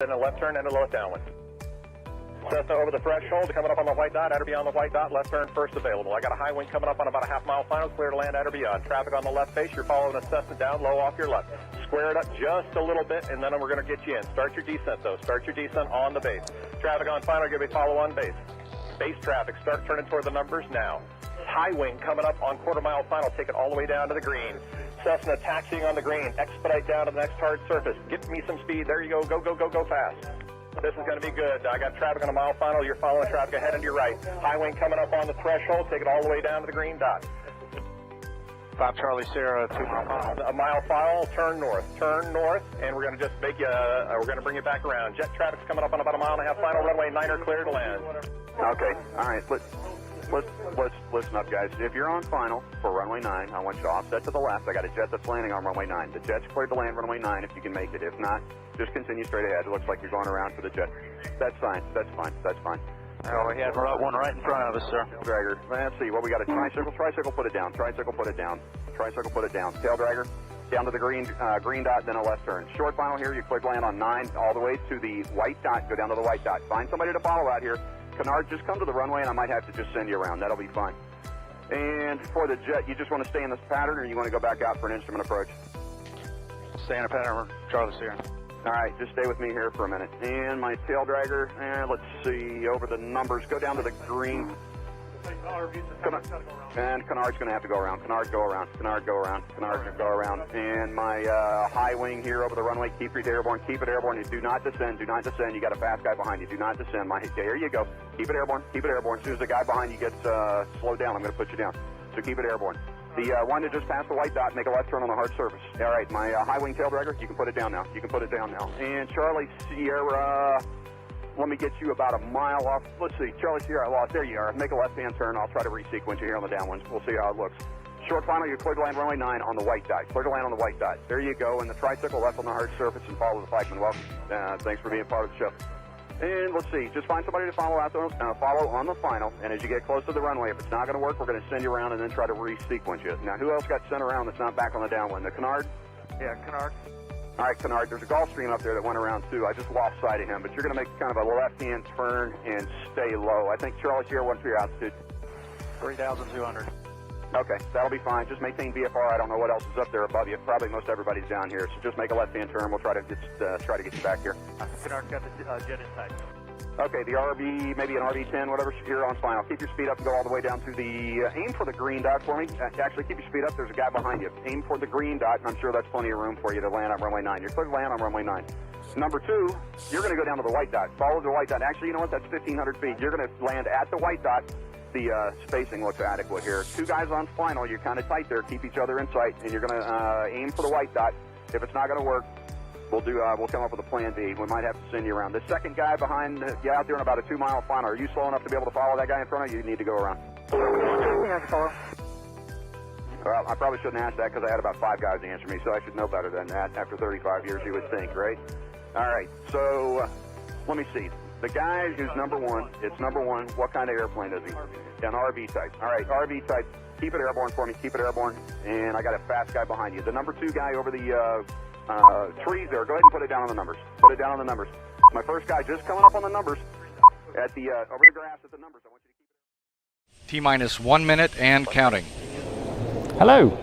And a left turn and a left downwind. Cessna over the threshold, coming up on the white dot, Otter beyond the white dot, left turn first available. I got a high wind coming up on about a half-mile final, clear to land, Otter beyond. Traffic on the left face, you're following a Cessna down, low off your left. Square it up just a little bit, and then we're going to get you in. Start your descent, though. Start your descent on the base. Traffic on final, give me follow on base. Base traffic, start turning toward the numbers now. High wing coming up on quarter-mile final, take it all the way down to the green. Cessna taxiing on the green, expedite down to the next hard surface. Get me some speed, there you go, go, go, go, go fast. This is going to be good. I got traffic on a mile final. You're following traffic ahead and to your right. High wing coming up on the threshold. Take it all the way down to the green dot. 5 Charlie Sierra, 2 mile final. A mile final, turn north, and we're going to just make you, we're going to bring you back around. Jet traffic's coming up on about a mile and a half final. Runway 9 clear to land. Okay, all right, let's listen up, guys. If you're on final for runway 9, I want you to offset to the left. I got a jet that's landing on runway 9. The jet's cleared to land runway 9 if you can make it. If not, just continue straight ahead. It looks like you're going around for the jet. That's fine, that's fine, that's fine. Oh, we had one right in front of us, sir. Dragger. Let's see, what we got, a tricycle. Tricycle, put it down. Tricycle, put it down. Tricycle, put it down. Tail dragger, down to the green dot, then a left turn. Short final here, you clear to land on 9, all the way to the white dot, go down to the white dot. Find somebody to follow out here. Canard, just come to the runway, and I might have to just send you around. That'll be fine. And for the jet, you just want to stay in this pattern, or you want to go back out for an instrument approach? Stay in a pattern, Charlie Sierra. All right, just stay with me here for a minute. And my tail dragger, let's see, over the numbers, go down to the green. And Canard's going to have to go around. Canard, go around. Canard, go around. Canard, go around. And my high wing here over the runway, keep it airborne. Keep it airborne. You do not descend. Do not descend. You got a fast guy behind you. Do not descend. There you go. Keep it airborne. Keep it airborne. As soon as the guy behind you gets slowed down, I'm going to put you down. So keep it airborne. The one that just passed the white dot, make a left turn on the hard surface. All right, my high wing tail dragger, you can put it down now. You can put it down now. And Charlie Sierra, let me get you about a mile off. Let's see, Charlie Sierra, I lost. There you are. Make a left-hand turn. I'll try to resequence you here on the downwinds. We'll see how it looks. Short final, you're clear to land runway 9 on the white dot. Clear to land on the white dot. There you go. And the tricycle left on the hard surface and follow the flagman. Welcome. Thanks for being part of the show. And let's see, just find somebody to follow out follow on the final. And as you get close to the runway, if it's not going to work, we're going to send you around and then try to resequence you. Now, who else got sent around that's not back on the downwind? The Canard? Yeah, Canard. All right, Canard, there's a Gulfstream up there that went around too. I just lost sight of him, but you're going to make kind of a left-hand turn and stay low. I think Charlie Sierra, what's your altitude? 3,200. Okay, that'll be fine. Just maintain VFR. I don't know what else is up there above you. Probably most everybody's down here, so just make a left-hand turn. We'll try to get you back here. Canard's got the jet in sight. Okay, the RV, maybe an RV-10, whatever, you're on final. Keep your speed up and go all the way down to the, aim for the green dot for me. Actually, keep your speed up. There's a guy behind you. Aim for the green dot, and I'm sure that's plenty of room for you to land on runway 9. You're clear to land on runway 9. Number 2, you're going to go down to the white dot. Follow the white dot. Actually, you know what? That's 1,500 feet. You're going to land at the white dot. The spacing looks adequate here. 2 guys on final. You're kind of tight there. Keep each other in sight, and you're going to aim for the white dot. If it's not going to work, we'll come up with a plan B. We might have to send you around. The second guy behind you out there in about a 2-mile final. Are you slow enough to be able to follow that guy in front of you? You need to go around. Yeah, follow. Well, I probably shouldn't ask that because I had about 5 guys answer me, so I should know better than that. After 35 years, you would think, right? All right, so let me see. The guy who's number 1, it's number 1. What kind of airplane is he? An RV type. All right, RV type. Keep it airborne for me. Keep it airborne. And I got a fast guy behind you. The number 2 guy over the trees there. Go ahead and put it down on the numbers. Put it down on the numbers. My first guy just coming up on the numbers at the over the grass at the numbers. I want you to keep T-minus 1 minute and counting. Hello.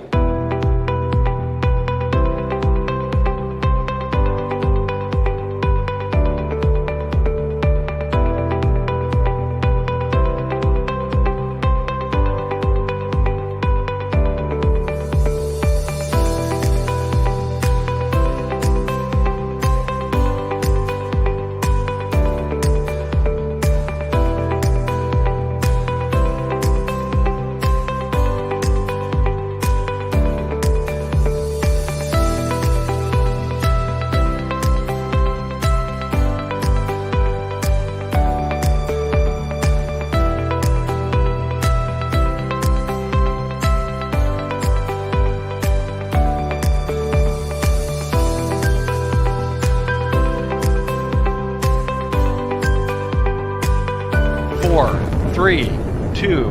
Four, 3, 2,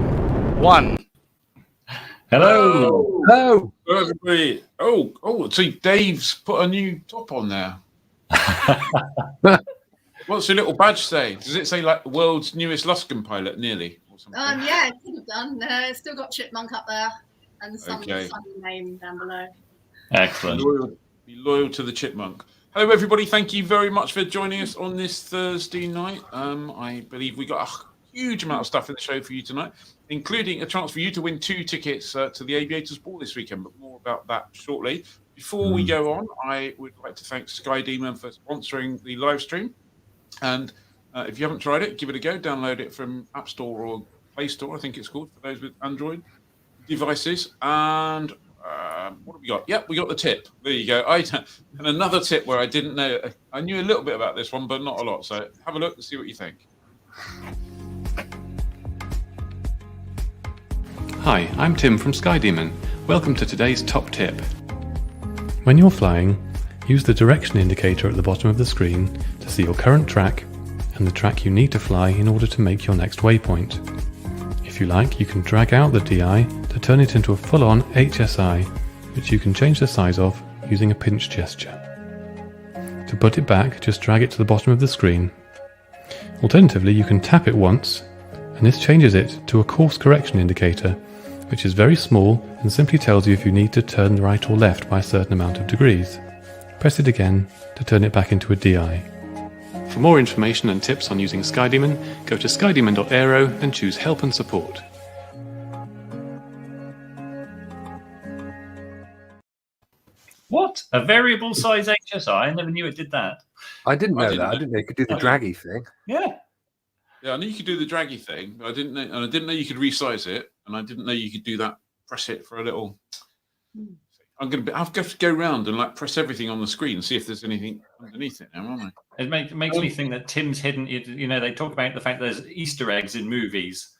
1. Hello. Hello. Everybody. Oh, see, Dave's put a new top on there. What's your little badge say? Does it say like world's newest Luscombe pilot, nearly? Or something? Yeah, it could have done. It's still got Chipmunk up there and some Okay. funny name down below. Excellent. Be loyal to the Chipmunk. Hello, everybody. Thank you very much for joining us on this Thursday night. I believe we got a huge amount of stuff in the show for you tonight, including a chance for you to win 2 tickets to the Aviators Ball this weekend, but more about that shortly. Before we go on, I would like to thank SkyDemon for sponsoring the live stream. And if you haven't tried it, give it a go. Download it from App Store or Play Store, I think it's called, for those with Android devices. And what have we got? Yep, we got the tip. There you go. And another tip where I didn't know. I knew a little bit about this one, but not a lot. So have a look and see what you think. Hi, I'm Tim from SkyDemon. Welcome to today's top tip. When you're flying, use the direction indicator at the bottom of the screen to see your current track and the track you need to fly in order to make your next waypoint. If you like, you can drag out the DI to turn it into a full-on HSI, which you can change the size of using a pinch gesture. To put it back, just drag it to the bottom of the screen. Alternatively, you can tap it once, and this changes it to a course correction indicator, which is very small and simply tells you if you need to turn right or left by a certain amount of degrees. Press it again to turn it back into a DI. For more information and tips on using SkyDemon, go to skydemon.aero and choose Help and Support. What? A variable size HSI? I never knew it did that. I didn't know that. I didn't know you could do the draggy thing. Yeah. Yeah, I knew you could do the draggy thing, but I didn't know you could resize it, and I didn't know you could do that. Press it for a little. I've got to go around and like press everything on the screen and see if there's anything underneath it now, aren't I? It makes me think that Tim's hidden. You know, they talk about the fact that there's Easter eggs in movies.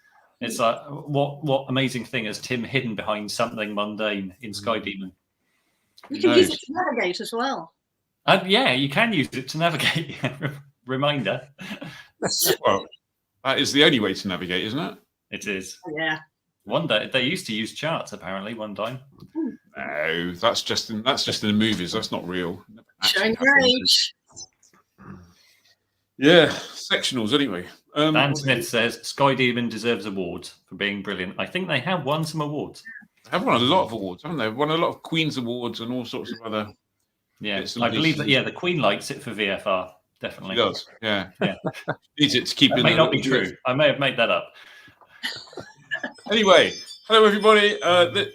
It's like what amazing thing is Tim hidden behind something mundane in SkyDemon? You can use it to navigate as well. Yeah, you can use it to navigate. Reminder. Well, that is the only way to navigate, isn't it? It is. Yeah. One day they used to use charts. Apparently, one time. No, that's just in the movies. That's not real. Showing your age. Yeah, sectionals anyway. Dan Smith says SkyDemon deserves awards for being brilliant. I think they have won some awards. They have won a lot of awards, haven't they? Won a lot of Queen's Awards and all sorts of other. Yeah, I believe that. Yeah, the Queen likes it for VFR. Definitely. She does. Yeah. Needs it to keep. That may not be true. I may have made that up. Anyway, hello everybody.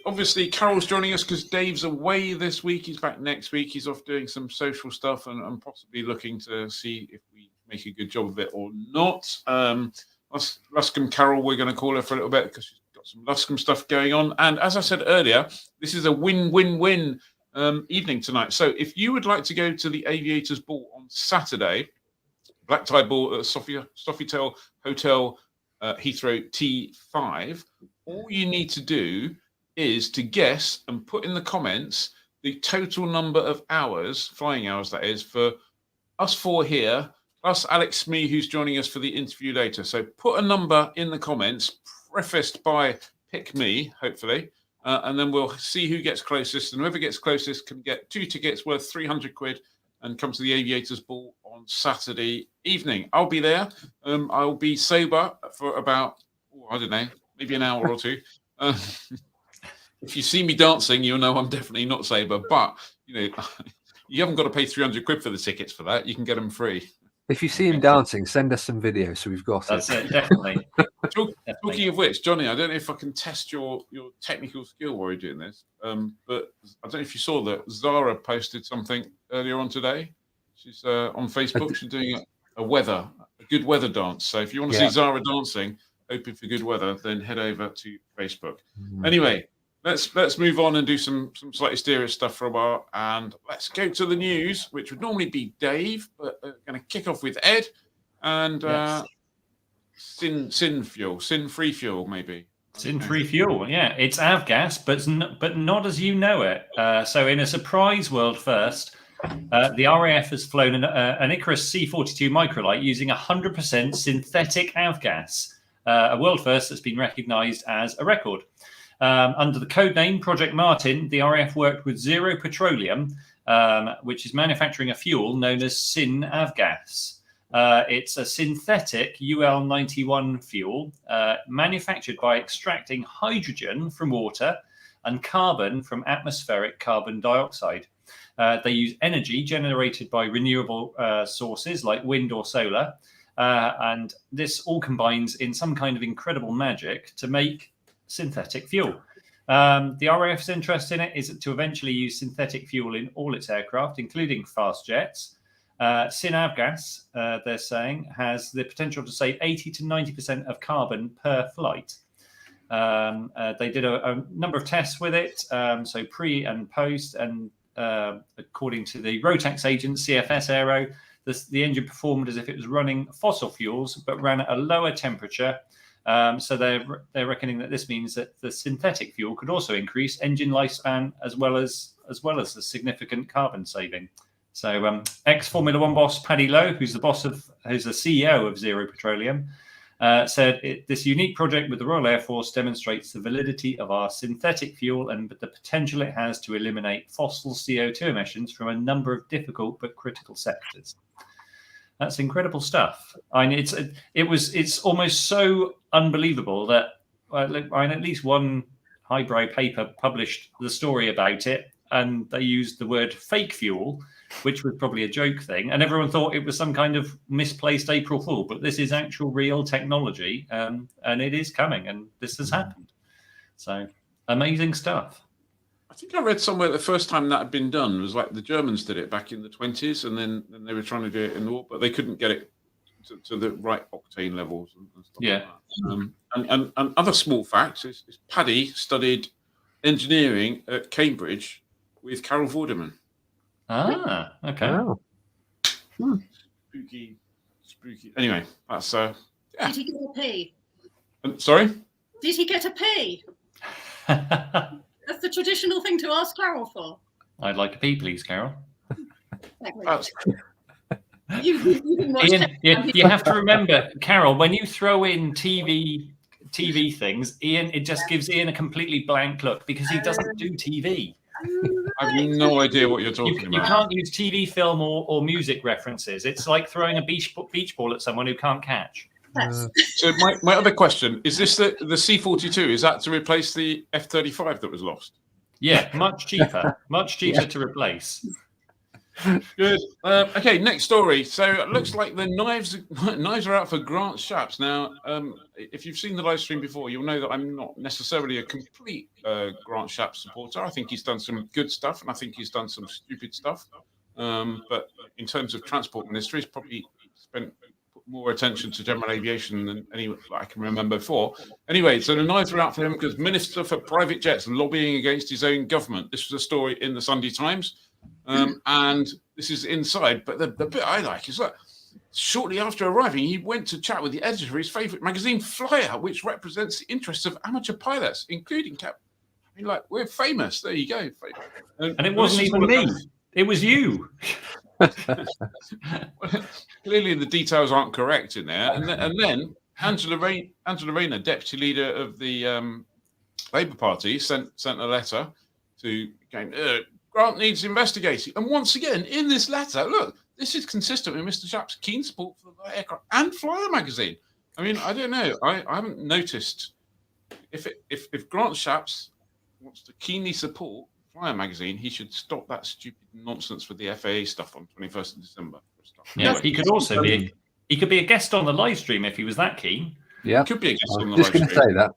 Obviously, Carol's joining us because Dave's away this week. He's back next week. He's off doing some social stuff and possibly looking to see if we make a good job of it or not. Luscombe Carol, we're going to call her for a little bit because she's got some Luscombe stuff going on. And as I said earlier, this is a win-win-win evening tonight. So if you would like to go to the Aviators Ball on Saturday, Black Tie Ball at Sofitel Hotel, Heathrow T5, all you need to do is to guess and put in the comments the total number of hours, flying hours that is, for us 4 here, plus Alex Smee, who's joining us for the interview later. So put a number in the comments, prefaced by Pick Me, hopefully, and then we'll see who gets closest, and whoever gets closest can get 2 tickets worth 300 quid and come to the Aviators Ball on Saturday evening. I'll be there. I'll be sober for about, I don't know, maybe an hour or 2. If you see me dancing, you'll know I'm definitely not sober. But, you know, you haven't got to pay 300 quid for the tickets for that. You can get them free. If you see him dancing, send us some videos so we've got That's it, definitely. Talking of which, Johnny, I don't know if I can test your technical skill while you're doing this, but I don't know if you saw that Zara posted something earlier on today. She's on Facebook. She's doing a good weather dance. So if you want to see Zara dancing, hoping for good weather, then head over to Facebook. Anyway, let's move on and do some slightly serious stuff for a while, and let's go to the news, which would normally be Dave, but we're going to kick off with Ed and sin-free fuel, maybe. Sin-free fuel, yeah. It's avgas, but not as you know it. So in a surprise world first, the RAF has flown an Icarus C-42 microlight using 100% synthetic avgas, a world first that's been recognised as a record. Under the code name Project Martin, the RAF worked with Zero Petroleum, which is manufacturing a fuel known as Sin Avgas. It's a synthetic UL91 fuel manufactured by extracting hydrogen from water and carbon from atmospheric carbon dioxide. They use energy generated by renewable sources like wind or solar, and this all combines in some kind of incredible magic to make synthetic fuel. The RAF's interest in it is to eventually use synthetic fuel in all its aircraft, including fast jets. SynAvgas, they're saying, has the potential to save 80 to 90% of carbon per flight. They did a number of tests with it, so pre and post, and according to the Rotax agent, CFS Aero, the engine performed as if it was running fossil fuels, but ran at a lower temperature. So they're reckoning that this means that the synthetic fuel could also increase engine lifespan as well as the significant carbon saving. So ex-Formula One boss Paddy Lowe, who's the CEO of Zero Petroleum, said this unique project with the Royal Air Force demonstrates the validity of our synthetic fuel and the potential it has to eliminate fossil CO2 emissions from a number of difficult but critical sectors. That's incredible stuff. I mean, it's almost so unbelievable that at least one highbrow paper published the story about it, and they used the word fake fuel, which was probably a joke thing, and everyone thought it was some kind of misplaced April Fool. But this is actual real technology, and it is coming, and this has happened. So amazing stuff. I think I read somewhere the first time that had been done was like the Germans did it back in the 20s, and then they were trying to do it in the war, but they couldn't get it to the right octane levels and stuff like that. And other small facts is Paddy studied engineering at Cambridge with Carol Vorderman. Ah, okay. Oh. Spooky. Anyway, that's Did he get a P? Sorry? Did he get a P? That's the traditional thing to ask Carol for. I'd like a P, please, Carol. You didn't watch Ian, you have to remember, Carol, when you throw in TV things, Ian, it just gives Ian a completely blank look because he doesn't do TV. I have no idea what you're talking about. You can't use TV, film, or music references. It's like throwing a beach ball at someone who can't catch. So my other question, is this the C-42? Is that to replace the F-35 that was lost? Yeah, much cheaper. Much cheaper to replace. Good. Okay, next story. So it looks like the knives are out for Grant Shapps. Now, if you've seen the live stream before, you'll know that I'm not necessarily a complete Grant Shapps supporter. I think he's done some good stuff, and I think he's done some stupid stuff. But in terms of transport ministry, he's probably put more attention to general aviation than any I can remember before. Anyway, so the knives are out for him because Minister for Private Jets lobbying against his own government. This was a story in the Sunday Times. And this is inside, but the bit I like is that shortly after arriving, he went to chat with the editor of his favourite magazine, Flyer, which represents the interests of amateur pilots, including I mean, like, we're famous. There you go. And it wasn't even me. It was you. Clearly, the details aren't correct in there. And then Angela Rayner, deputy leader of the Labour Party, sent a letter to Grant needs investigating. And once again, in this letter, look, this is consistent with Mr. Shapps' keen support for the aircraft and Flyer magazine. I mean, I don't know. I haven't noticed if Grant Shapps wants to keenly support Flyer magazine, he should stop that stupid nonsense with the FAA stuff on 21st of December. Yeah, he could also be a guest on the live stream if he was that keen. Yeah, could be a guest on the live stream. Just going to say that.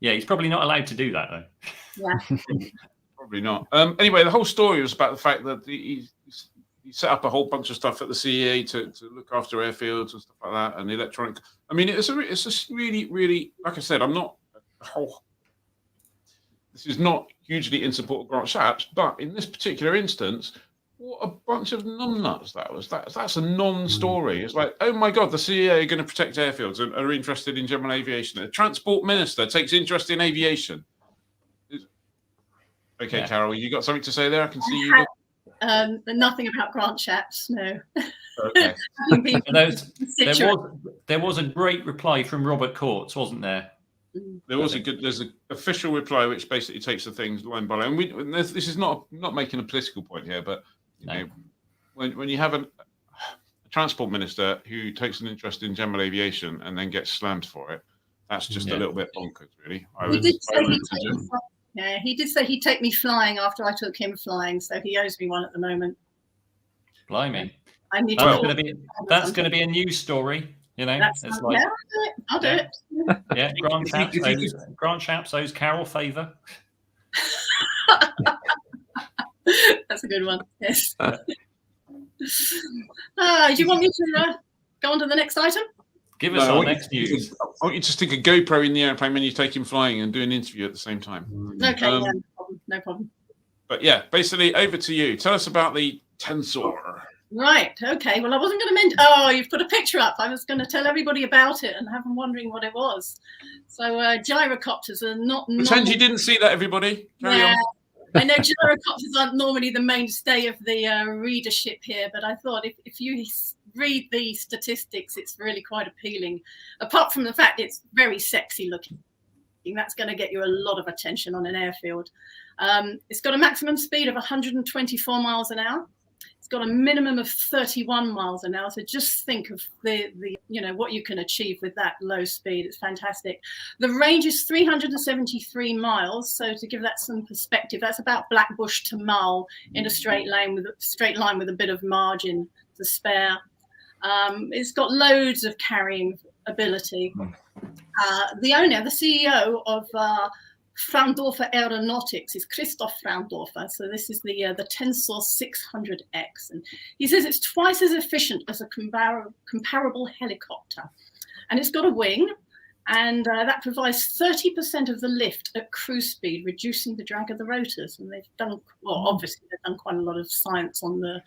He's probably not allowed to do that though. Yeah. Probably not. Anyway, the whole story was about the fact that he set up a whole bunch of stuff at the CEA to look after airfields and stuff like that, and electronic. I mean, it's just really, really, like I said, I'm not. This is not hugely in support of Grant Shapps, but in this particular instance, what a bunch of numbnuts that was. That's a non-story. It's like, oh my God, the CEA are going to protect airfields and are interested in general aviation. A transport minister takes interest in aviation. Okay, yeah. Carol, you got something to say there? I can see you. Nothing about Grant Shapps, no. Okay. there was a great reply from Robert Courts, wasn't there? There's an official reply which basically takes the things line by line. This is not making a political point here, but you know, when you have a transport minister who takes an interest in general aviation and then gets slammed for it, that's just a little bit bonkers, really. He did say he'd take me flying after I took him flying, so he owes me one at the moment. Blimey. I need that's going to be a news story, you know. It's like, I'll do it. Yeah, Grant Shapps owes Carol favour. That's a good one. Yes. Do you want me to go on to the next item? Give us our next news. I want you to stick a GoPro in the airplane when you take him flying and do an interview at the same time. Okay, no problem. But yeah, basically, over to you. Tell us about the Tensor. Right. Okay. Well, I wasn't going to mention. Oh, you've put a picture up. I was going to tell everybody about it and have them wondering what it was. So gyrocopters are not. Pretend you didn't see that, everybody. Carry on. I know gyrocopters aren't normally the mainstay of the readership here, but I thought if you read the statistics, it's really quite appealing. Apart from the fact it's very sexy looking, that's going to get you a lot of attention on an airfield. It's got a maximum speed of 124 miles an hour. It's got a minimum of 31 miles an hour. So just think of the what you can achieve with that low speed. It's fantastic. The range is 373 miles. So to give that some perspective, that's about Blackbush to Mull in a straight line with a bit of margin to spare. It's got loads of carrying ability. The owner, the CEO of Fraundorfer Aeronautics is Christoph Fraundorfer. So this is the Tensor 600X, and he says it's twice as efficient as a comparable helicopter, and it's got a wing, and that provides 30% of the lift at cruise speed, reducing the drag of the rotors. And they've done obviously they've done quite a lot of science on the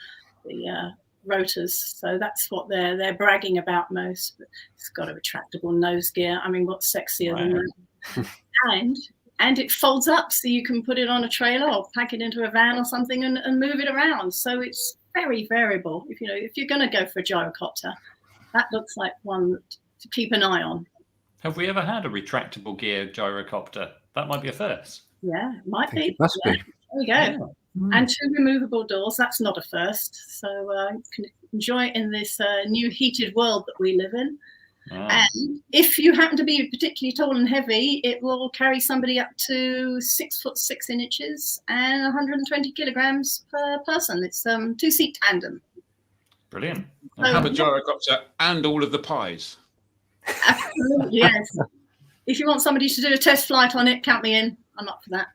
rotors, so that's what they're bragging about most. But it's got a retractable nose gear. I mean, what's sexier than that? And it folds up, so you can put it on a trailer or pack it into a van or something and move it around. So it's very variable. If you're going to go for a gyrocopter, that looks like one to keep an eye on. Have we ever had a retractable gear gyrocopter? That might be a first. Yeah, it might be. It must be. There we go. Yeah. And 2 removable doors. That's not a first. So you can enjoy it in this new heated world that we live in. And if you happen to be particularly tall and heavy, it will carry somebody up to 6'6" and 120 kilograms per person. It's 2-seat tandem. Brilliant. And have a gyrocopter and all of the pies. Absolutely, yes. If you want somebody to do a test flight on it, count me in. I'm up for that.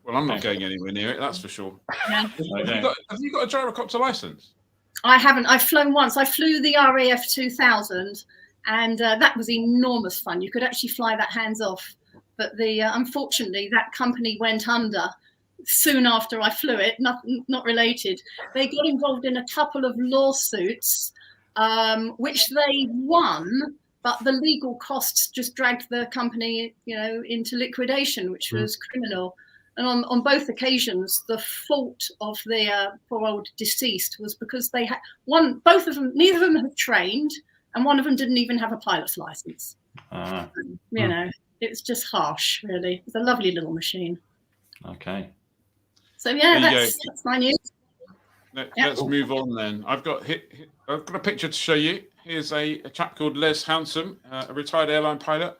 Well, I'm not going anywhere near it, that's for sure. Yeah. Have you got a gyrocopter license? I haven't. I've flown once. I flew the RAF 2000, and that was enormous fun. You could actually fly that hands off. But unfortunately, that company went under soon after I flew it. Not related. They got involved in a couple of lawsuits, which they won, but the legal costs just dragged the company, into liquidation, which was criminal. And on both occasions, the fault of the poor old deceased was because they had both of them, neither of them had trained, and one of them didn't even have a pilot's license. It's just harsh, really. It's a lovely little machine. Okay. So yeah, that's my news. Let's move on then. I've got a picture to show you. Here's a chap called Les Hansen, a retired airline pilot.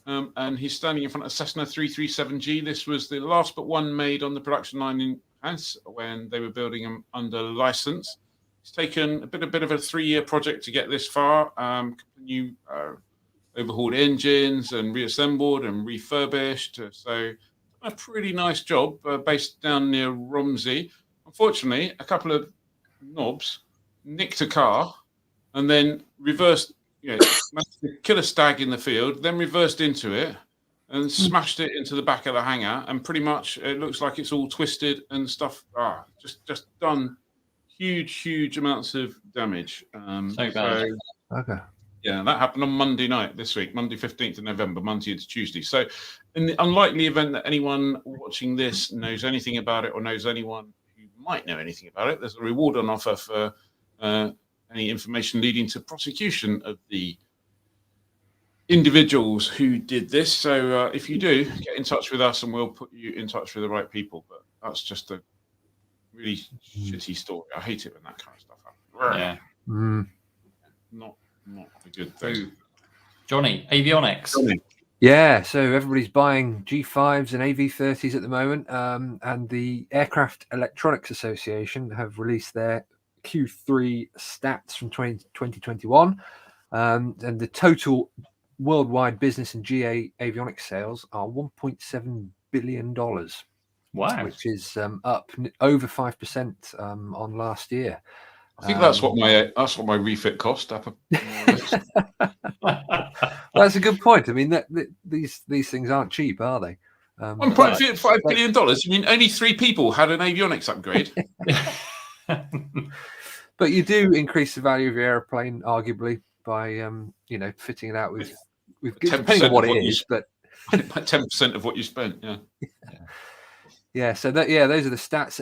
And he's standing in front of Cessna 337G. This was the last but one made on the production line in France when they were building them under license. It's taken a bit of a 3-year project to get this far. New overhauled engines and reassembled and refurbished. So a pretty nice job based down near Romsey. Unfortunately, a couple of knobs nicked a car and then reversed. Managed to kill a stag in the field, then reversed into it and smashed it into the back of the hangar, and pretty much it looks like it's all twisted and stuff. Just done huge amounts of damage. So bad. Okay. Yeah, that happened on Monday night this week, Monday 15th of November, Monday into Tuesday. So in the unlikely event that anyone watching this knows anything about it or knows anyone who might know anything about it, there's a reward on offer for any information leading to prosecution of the individuals who did this. So if you do, get in touch with us and we'll put you in touch with the right people. But that's just a really shitty story. I hate it when that kind of stuff happens. Yeah. Not a good thing. Johnny, Avionics. Yeah, so everybody's buying G5s and AV30s at the moment, and the Aircraft Electronics Association have released their Q3 stats from 2021, and the total worldwide business and GA avionics sales are $1.7 billion. Wow, which is up over 5% on last year. I think that's what my refit cost. That's a good point. I mean, these things aren't cheap, are they? $1.5 billion. You mean only 3 people had an avionics upgrade? But you do increase the value of your airplane, arguably, by fitting it out with depending on what it is, but 10% of what you spent. Yeah. Yeah, so those are the stats.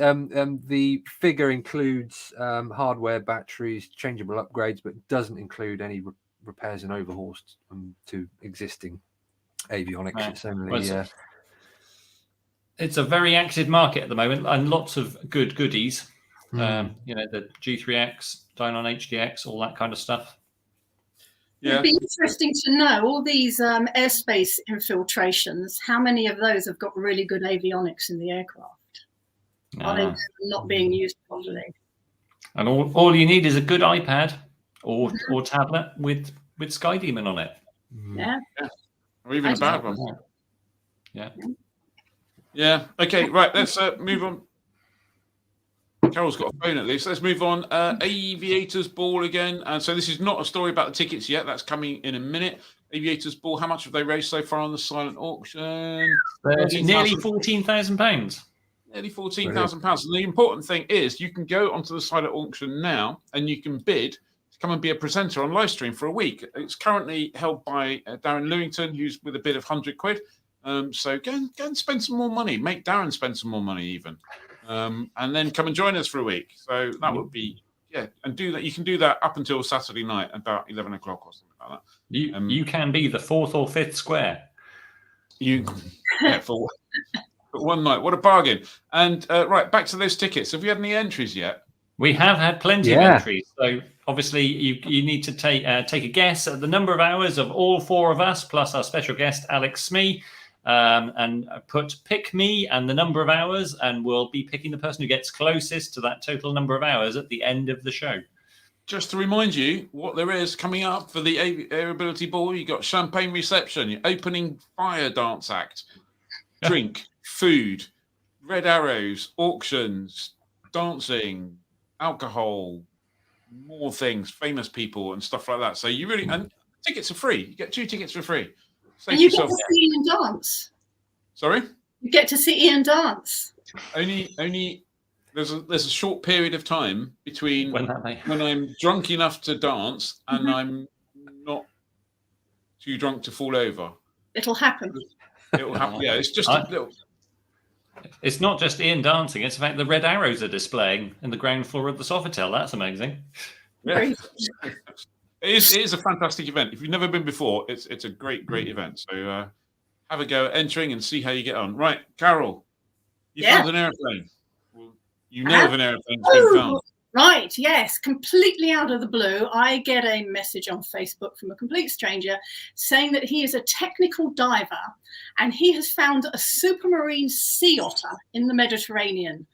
The figure includes hardware, batteries, changeable upgrades, but doesn't include any repairs and overhauls to existing avionics. Right. It's only it's a very active market at the moment, and lots of good goodies. The G3X, Dynon HDX, all that kind of stuff. Yeah. It'd be interesting to know all these airspace infiltrations. How many of those have got really good avionics in the aircraft? Are they not being used properly? And all you need is a good iPad or tablet with SkyDemon on it. Yeah. Or even a bad one. Yeah. Yeah. Okay. Right. Let's move on. Carol's got a phone at least. Let's move on. Aviator's Ball again. And so this is not a story about the tickets yet. That's coming in a minute. Aviator's Ball. How much have they raised so far on the silent auction? Nearly £14,000. Nearly £14,000. And the important thing is you can go onto the silent auction now and you can bid to come and be a presenter on Livestream for a week. It's currently held by Darren Lewington, who's with a bid of £100. So go and spend some more money. Make Darren spend some more money even. And then come and join us for a week. So that would be, and do that. You can do that up until Saturday night, about 11 o'clock or something like that. You can be the 4th or 5th square. For one night. What a bargain. And right, back to those tickets. Have we had any entries yet? We have had plenty of entries. So obviously you need to take a guess at the number of hours of all 4 of us, plus our special guest, Alex Smee. And pick me and the number of hours, and we'll be picking the person who gets closest to that total number of hours at the end of the show. Just to remind you what there is coming up for the Airability Ball, you got champagne reception, your opening fire dance act, drink, food, red arrows, auctions, dancing, alcohol, more things, famous people and stuff like that. So and tickets are free. You get 2 tickets for free. And you get to see Ian dance. Sorry? You get to see Ian dance. Only there's a short period of time between when I'm drunk enough to dance and I'm not too drunk to fall over. It'll happen. It will happen. Yeah, it's just a little. It's not just Ian dancing. It's the fact the red arrows are displaying in the ground floor of the Sofitel. That's amazing. Yeah. It is a fantastic event. If you've never been before, it's a great event. So have a go at entering and see how you get on. Right, Carol, you found an airplane. Well, you know of an airplane that's been found. Right, yes, completely out of the blue. I get a message on Facebook from a complete stranger saying that he is a technical diver and he has found a supermarine sea otter in the Mediterranean.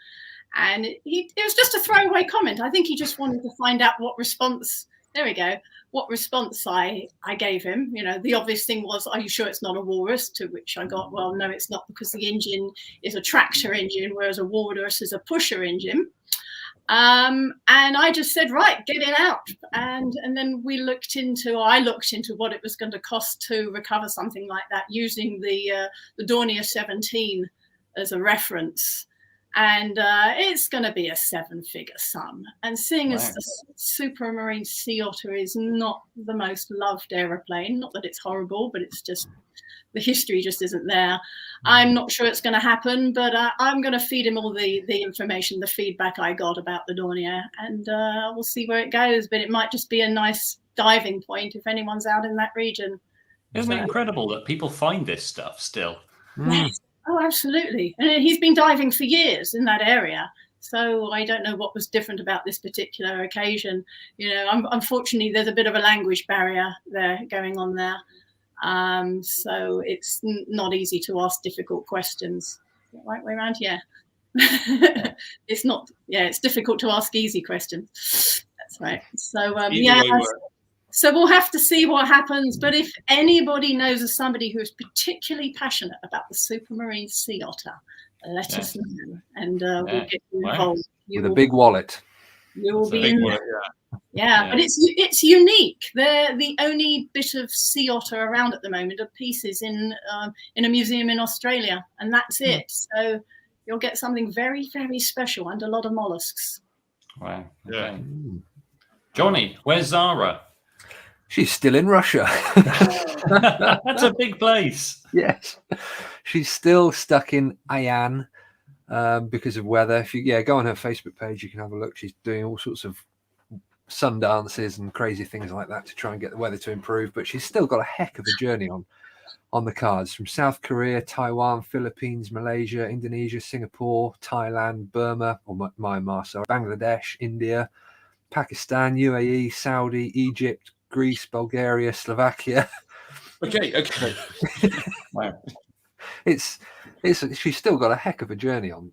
And it was just a throwaway comment. I think he just wanted to find out what response. There we go. What response I gave him. The obvious thing was, are you sure it's not a walrus? To which I got, well, no, it's not, because the engine is a tractor engine, whereas a walrus is a pusher engine. And I just said, right, get it out. And then I looked into what it was going to cost to recover something like that using the Dornier 17 as a reference. And it's going to be a 7-figure sum. And seeing as the Supermarine Sea Otter is not the most loved aeroplane, not that it's horrible, but it's just the history just isn't there. I'm not sure it's going to happen, but I'm going to feed him all the information, the feedback I got about the Dornier, and we'll see where it goes. But it might just be a nice diving point if anyone's out in that region. Isn't it incredible that people find this stuff still? Yes. Oh, absolutely. And he's been diving for years in that area. So I don't know what was different about this particular occasion. Unfortunately, there's a bit of a language barrier there going on there. So it's not easy to ask difficult questions. Right way around here. It's not. Yeah, it's difficult to ask easy questions. That's right. So so we'll have to see what happens. But if anybody knows of somebody who is particularly passionate about the Supermarine Sea Otter, let us know, and we'll get you involved. With a big wallet. You will be in there. Yeah, but it's unique. They're the only bit of sea otter around at the moment of pieces in a museum in Australia, and that's it. So you'll get something very, very special and a lot of mollusks. Wow. Okay. Johnny, where's Zara? She's still in Russia. That's a big place. Yes. She's still stuck in Ayan because of weather. If you go on her Facebook page, you can have a look. She's doing all sorts of sun dances and crazy things like that to try and get the weather to improve. But she's still got a heck of a journey on the cards, from South Korea, Taiwan, Philippines, Malaysia, Indonesia, Singapore, Thailand, Burma, or Myanmar, sorry, Bangladesh, India, Pakistan, UAE, Saudi, Egypt, Greece, Bulgaria, Slovakia. Okay. Wow. She's still got a heck of a journey on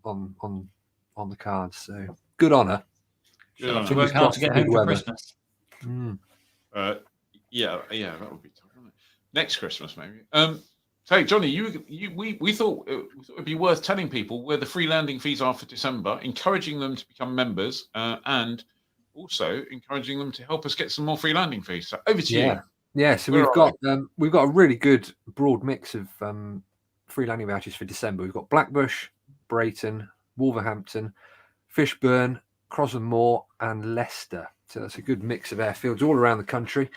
the cards. So good on her. Good on her. Work hard to get home for Christmas. Yeah, that would be tough, wouldn't it? Next Christmas, maybe. So, Johnny, we thought it would be worth telling people where the free landing fees are for December, encouraging them to become members, and also encouraging them to help us get some more free landing fees. So, over to you. Yeah. So we've got a really good broad mix of free landing vouchers for December. We've got Blackbush, Brayton, Wolverhampton, Fishburn, Crosland Moor, and Leicester. So that's a good mix of airfields all around the country.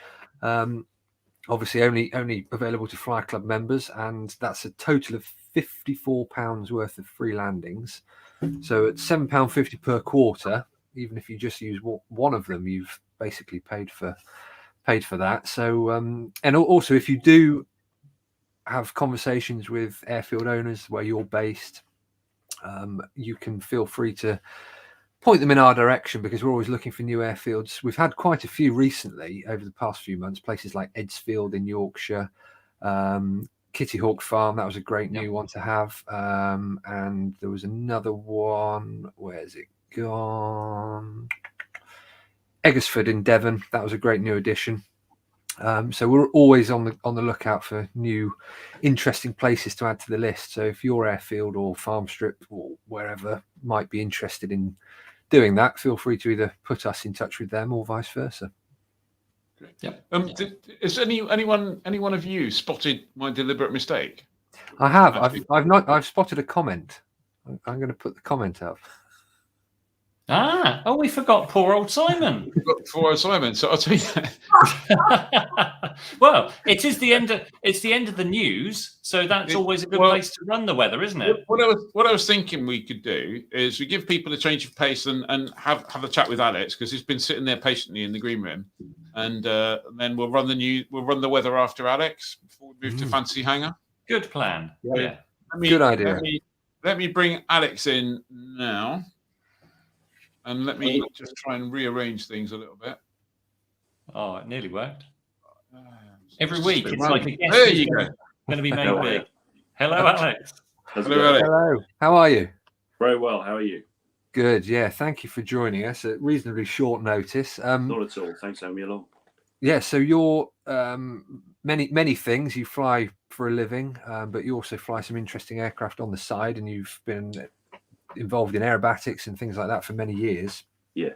Obviously, only available to Fly Club members, and that's a total of £54 worth of free landings. So at £7.50 per quarter, even if you just use one of them, you've basically paid for that. So and also, if you do have conversations with airfield owners where you're based, you can feel free to point them in our direction, because we're always looking for new airfields. We've had quite a few recently over the past few months, places like Edsfield in Yorkshire, Kitty Hawk Farm, that was a great new one to have, and there was another one, where's it gone? Eggersford in Devon, that was a great new addition. So we're always on the lookout for new interesting places to add to the list. So if your airfield or farm strip or wherever might be interested in doing that, feel free to either put us in touch with them or vice versa. Great. Yep. Has anyone of you spotted my deliberate mistake? I have. I've spotted a comment. I'm going to put the comment up. We forgot poor old Simon. Poor old Simon. So I'll tell you that. Well, it's the end of the news, so that's always a good place to run the weather, isn't it? What I was thinking we could do is we give people a change of pace and have a chat with Alex, because he's been sitting there patiently in the green room, and then we'll run the weather after Alex before we move to Fantasy Hangar. Good plan. Yeah. Good idea. Let me bring Alex in now. And let me just try and rearrange things a little bit. Oh, it nearly worked. Every week, it's like a guest. There you go. Going to be made big. Hello, Alex. Hello, Alex. Hello. How are you? Very well. How are you? Good. Yeah. Thank you for joining us at reasonably short notice. Not at all. Thanks for having me along. Yeah. So you're many things. You fly for a living, but you also fly some interesting aircraft on the side, and you've been involved in aerobatics and things like that for many years. Yeah.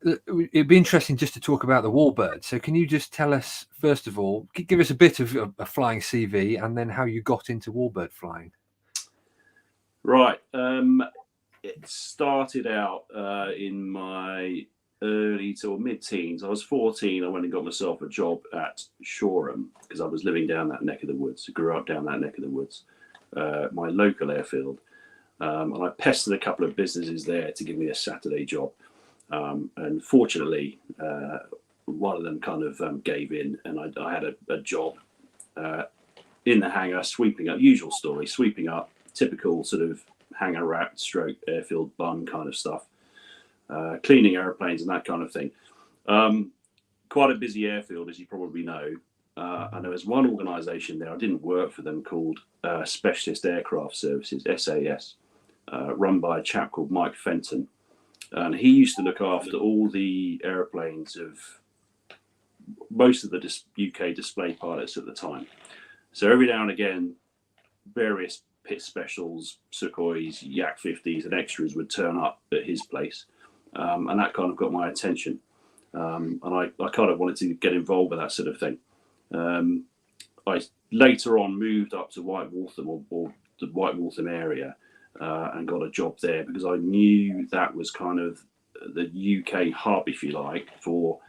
It'd be interesting just to talk about the Warbird. So can you just tell us, first of all, give us a bit of a flying CV, and then how you got into Warbird flying? Right. It started out in my early to mid-teens. I was 14. I went and got myself a job at Shoreham, because I was living down that neck of the woods. I grew up down that neck of the woods, my local airfield. And I pestered a couple of businesses there to give me a Saturday job. And fortunately, one of them kind of gave in, and I had a job in the hangar, sweeping up, usual story, sweeping up, typical sort of hangar rat stroke airfield bun kind of stuff, cleaning airplanes and that kind of thing. Quite a busy airfield, as you probably know. And there was one organisation there, I didn't work for them, called Specialist Aircraft Services, SAS, run by a chap called Mike Fenton. And he used to look after all the airplanes of most of the UK display pilots at the time. So every now and again, various pit specials, Sukhois, Yak 50s and extras would turn up at his place. And that kind of got my attention. And I kind of wanted to get involved with that sort of thing. I later on moved up to White Waltham or the White Waltham area and got a job there because I knew that was kind of the UK hub, if you like, for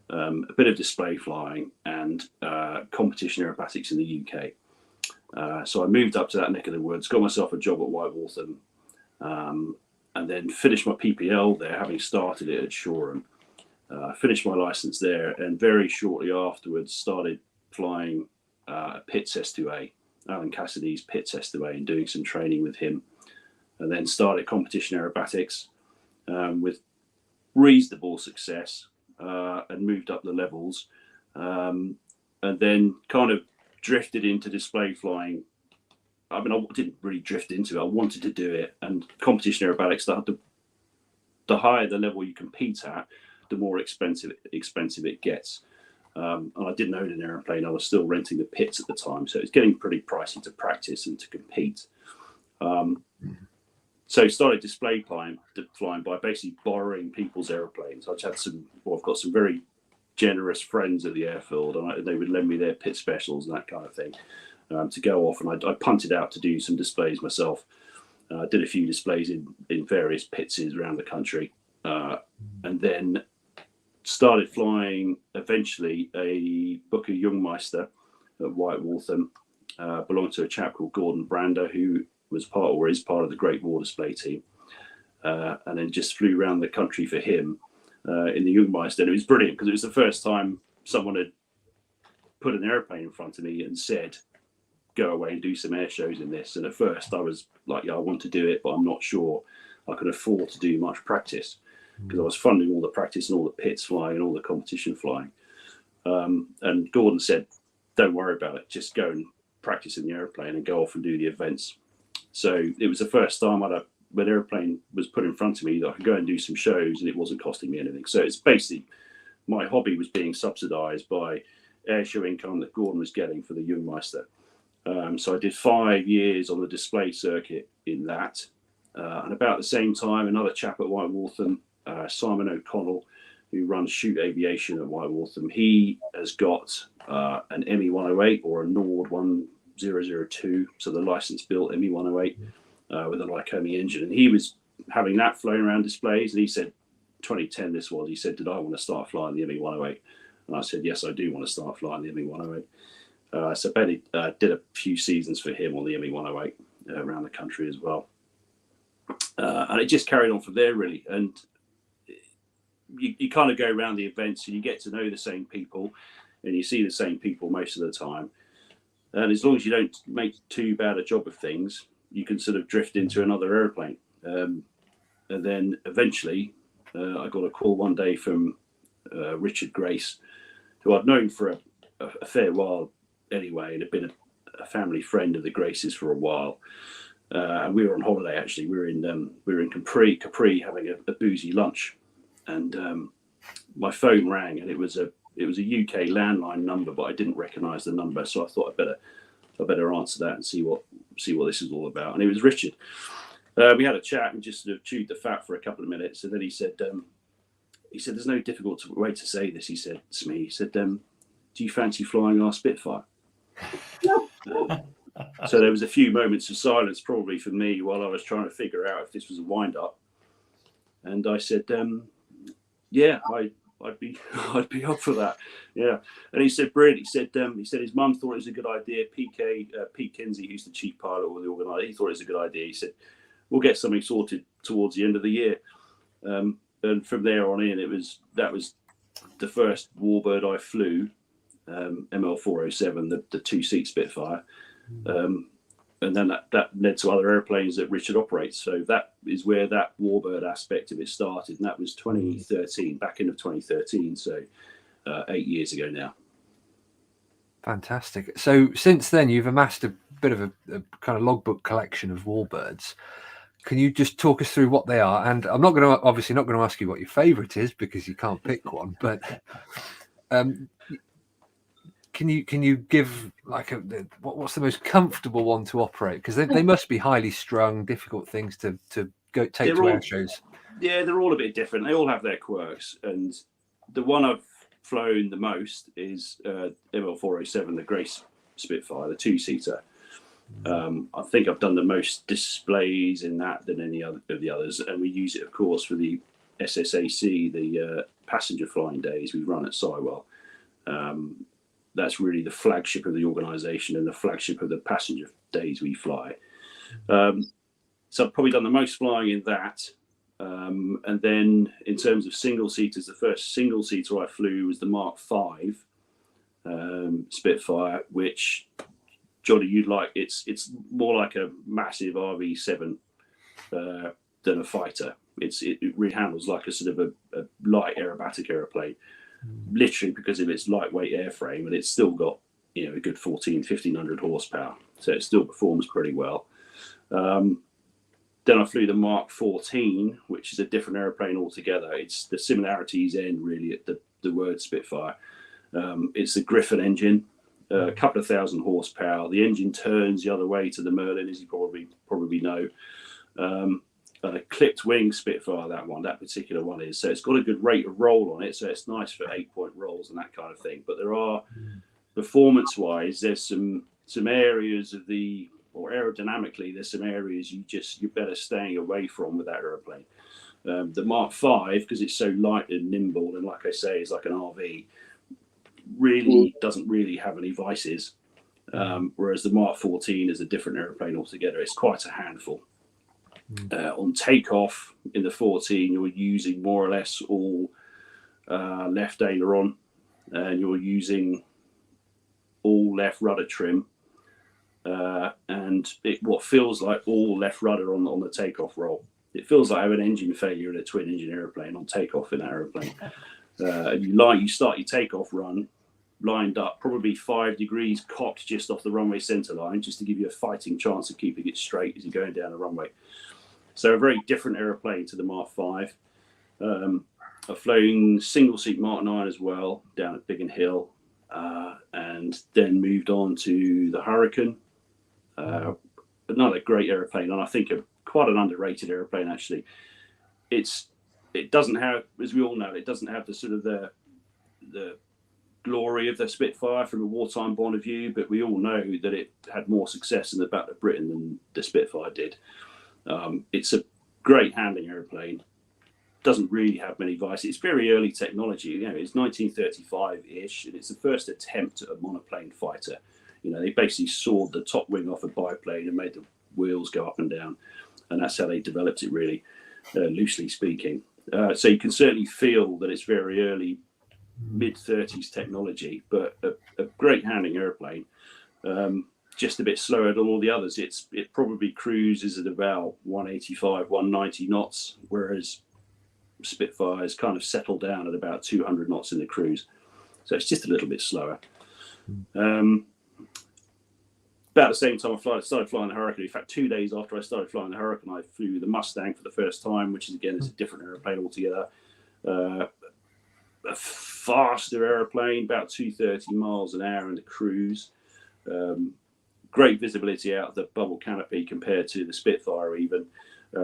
a bit of display flying and competition aerobatics in the UK. So I moved up to that neck of the woods, got myself a job at White Waltham, and then finished my PPL there, having started it at Shoreham. Finished my license there, and very shortly afterwards started flying Pitts S2A, Alan Cassidy's Pitts S2A, and doing some training with him. And then started competition aerobatics with reasonable success, and moved up the levels, and then kind of drifted into display flying. I mean, I didn't really drift into it. I wanted to do it, and competition aerobatics, the higher the level you compete at, the more expensive it gets. And I didn't own an airplane. I was still renting the pits at the time, so it's getting pretty pricey to practice and to compete. So started display flying by basically borrowing people's airplanes. I've got some very generous friends at the airfield, and they would lend me their pit specials and that kind of thing to go off. And I punted out to do some displays myself. I did a few displays in various pits around the country, and then started flying eventually a Booker Youngmeister at White Waltham, belonged to a chap called Gordon Brander, who was is part of the Great War Display team, and then just flew around the country for him in the Youngmeister. And it was brilliant because it was the first time someone had put an airplane in front of me and said, go away and do some air shows in this. And at first I was like, yeah, I want to do it, but I'm not sure I could afford to do much practice because I was funding all the practice and all the pits flying and all the competition flying. And Gordon said, don't worry about it, just go and practice in the airplane and go off and do the events. So it was the first time when an airplane was put in front of me that I could go and do some shows and it wasn't costing me anything. So it's basically my hobby was being subsidized by air show income that Gordon was getting for the Youngmeister. So I did 5 years on the display circuit in that. And about the same time, another chap at White Waltham, Simon O'Connell, who runs Shoot Aviation at White Waltham, he has got an ME-108 or a Nord 1002, so the license-built ME-108 with a Lycoming engine. And he was having that flown around displays, and he said, 2010 this was, he said, did I want to start flying the ME-108? And I said, yes, I do want to start flying the ME-108. So Benny did a few seasons for him on the ME-108 around the country as well. And it just carried on from there, really. And you kind of go around the events and you get to know the same people and you see the same people most of the time. And as long as you don't make too bad a job of things, you can sort of drift into another airplane. And then eventually I got a call one day from Richard Grace, who I'd known for a fair while anyway, and had been a family friend of the Graces for a while. And we were on holiday, actually. We were in Capri having a boozy lunch. And my phone rang, and it was a UK landline number, but I didn't recognise the number, so I thought I better answer that and see what this is all about. And it was Richard. We had a chat and just sort of chewed the fat for a couple of minutes, and then he said, "There's no difficult way to say this." He said to me, "Do you fancy flying our Spitfire?" So there was a few moments of silence, probably for me, while I was trying to figure out if this was a wind-up. And I said, "Yeah, I'd be up for that." Yeah. And he said, "Brilliant." He said his mum thought it was a good idea. Pete Kinsey, who's the chief pilot of the organizer, he thought it was a good idea. He said, "We'll get something sorted towards the end of the year." And from there on in, that was the first Warbird I flew, ML407, the two-seat Spitfire. and then that led to other airplanes that Richard operates. So that is where that Warbird aspect of it started, and that was 2013, back end of 2013. So 8 years ago now. Fantastic. So since then, you've amassed a bit of a kind of logbook collection of Warbirds. Can you just talk us through what they are? And I'm not going to obviously not going to ask you what your favourite is because you can't pick one. But can you give like what's the most comfortable one to operate? Because they must be highly strung, difficult things to go take to air shows. Yeah, they're all a bit different. They all have their quirks, and the one I've flown the most is ML407, the Grace Spitfire, the two-seater. I think I've done the most displays in that than any other of the others, and we use it, of course, for the SSAC, the passenger flying days we run at Sywell. That's really the flagship of the organisation and the flagship of the passenger days we fly. So I've probably done the most flying in that. And then in terms of single-seaters, the first single-seater I flew was the Mark V Spitfire, which, Johnny, you'd like. It's more like a massive RV7 than a fighter. It really handles like a sort of a light aerobatic aeroplane, literally because of its lightweight airframe, and it's still got, you know, a good 1,500 horsepower, so it still performs pretty well. Then I flew the Mark 14, which is a different aeroplane altogether. It's the similarities end really at the word Spitfire. It's the Griffon engine, a couple of thousand horsepower. The engine turns the other way to the Merlin, as you probably know. A clipped wing Spitfire, that particular one is. So it's got a good rate of roll on it, so it's nice for 8-point rolls and that kind of thing. But there are, performance-wise, there's some areas of or aerodynamically, there's some areas you're better staying away from with that aeroplane. The Mark V, because it's so light and nimble, and like I say, is like an RV, really doesn't really have any vices. Whereas the Mark 14 is a different aeroplane altogether. It's quite a handful. On takeoff in the 14, you're using more or less all left aileron, and you're using all left rudder trim. And what feels like all left rudder on the takeoff roll. It feels like I have an engine failure in a twin engine aeroplane on takeoff in an aeroplane. You start your takeoff run lined up, probably 5 degrees cocked just off the runway center line, just to give you a fighting chance of keeping it straight as you're going down the runway. So a very different aeroplane to the Mark V. I've flown single seat Mark 9 as well down at Biggin Hill, and then moved on to the Hurricane. Another great aeroplane, and I think quite an underrated aeroplane actually. It doesn't have, as we all know, it doesn't have the sort of the glory of the Spitfire from a wartime point of view, but we all know that it had more success in the Battle of Britain than the Spitfire did. It's a great handling aeroplane. Doesn't really have many vices. It's very early technology. You know, it's 1935-ish, and it's the first attempt at a monoplane fighter. You know, they basically sawed the top wing off a biplane and made the wheels go up and down, and that's how they developed it, really, loosely speaking. So you can certainly feel that it's very early, mid-30s technology, but a great handling airplane. Just a bit slower than all the others. It probably cruises at about 185, 190 knots, whereas Spitfire has kind of settled down at about 200 knots in the cruise. So it's just a little bit slower. About the same time I started flying the Hurricane. In fact, 2 days after I started flying the Hurricane, I flew the Mustang for the first time, which is a different aeroplane altogether. A faster aeroplane, about 230 miles an hour in the cruise. Great visibility out of the bubble canopy compared to the Spitfire even.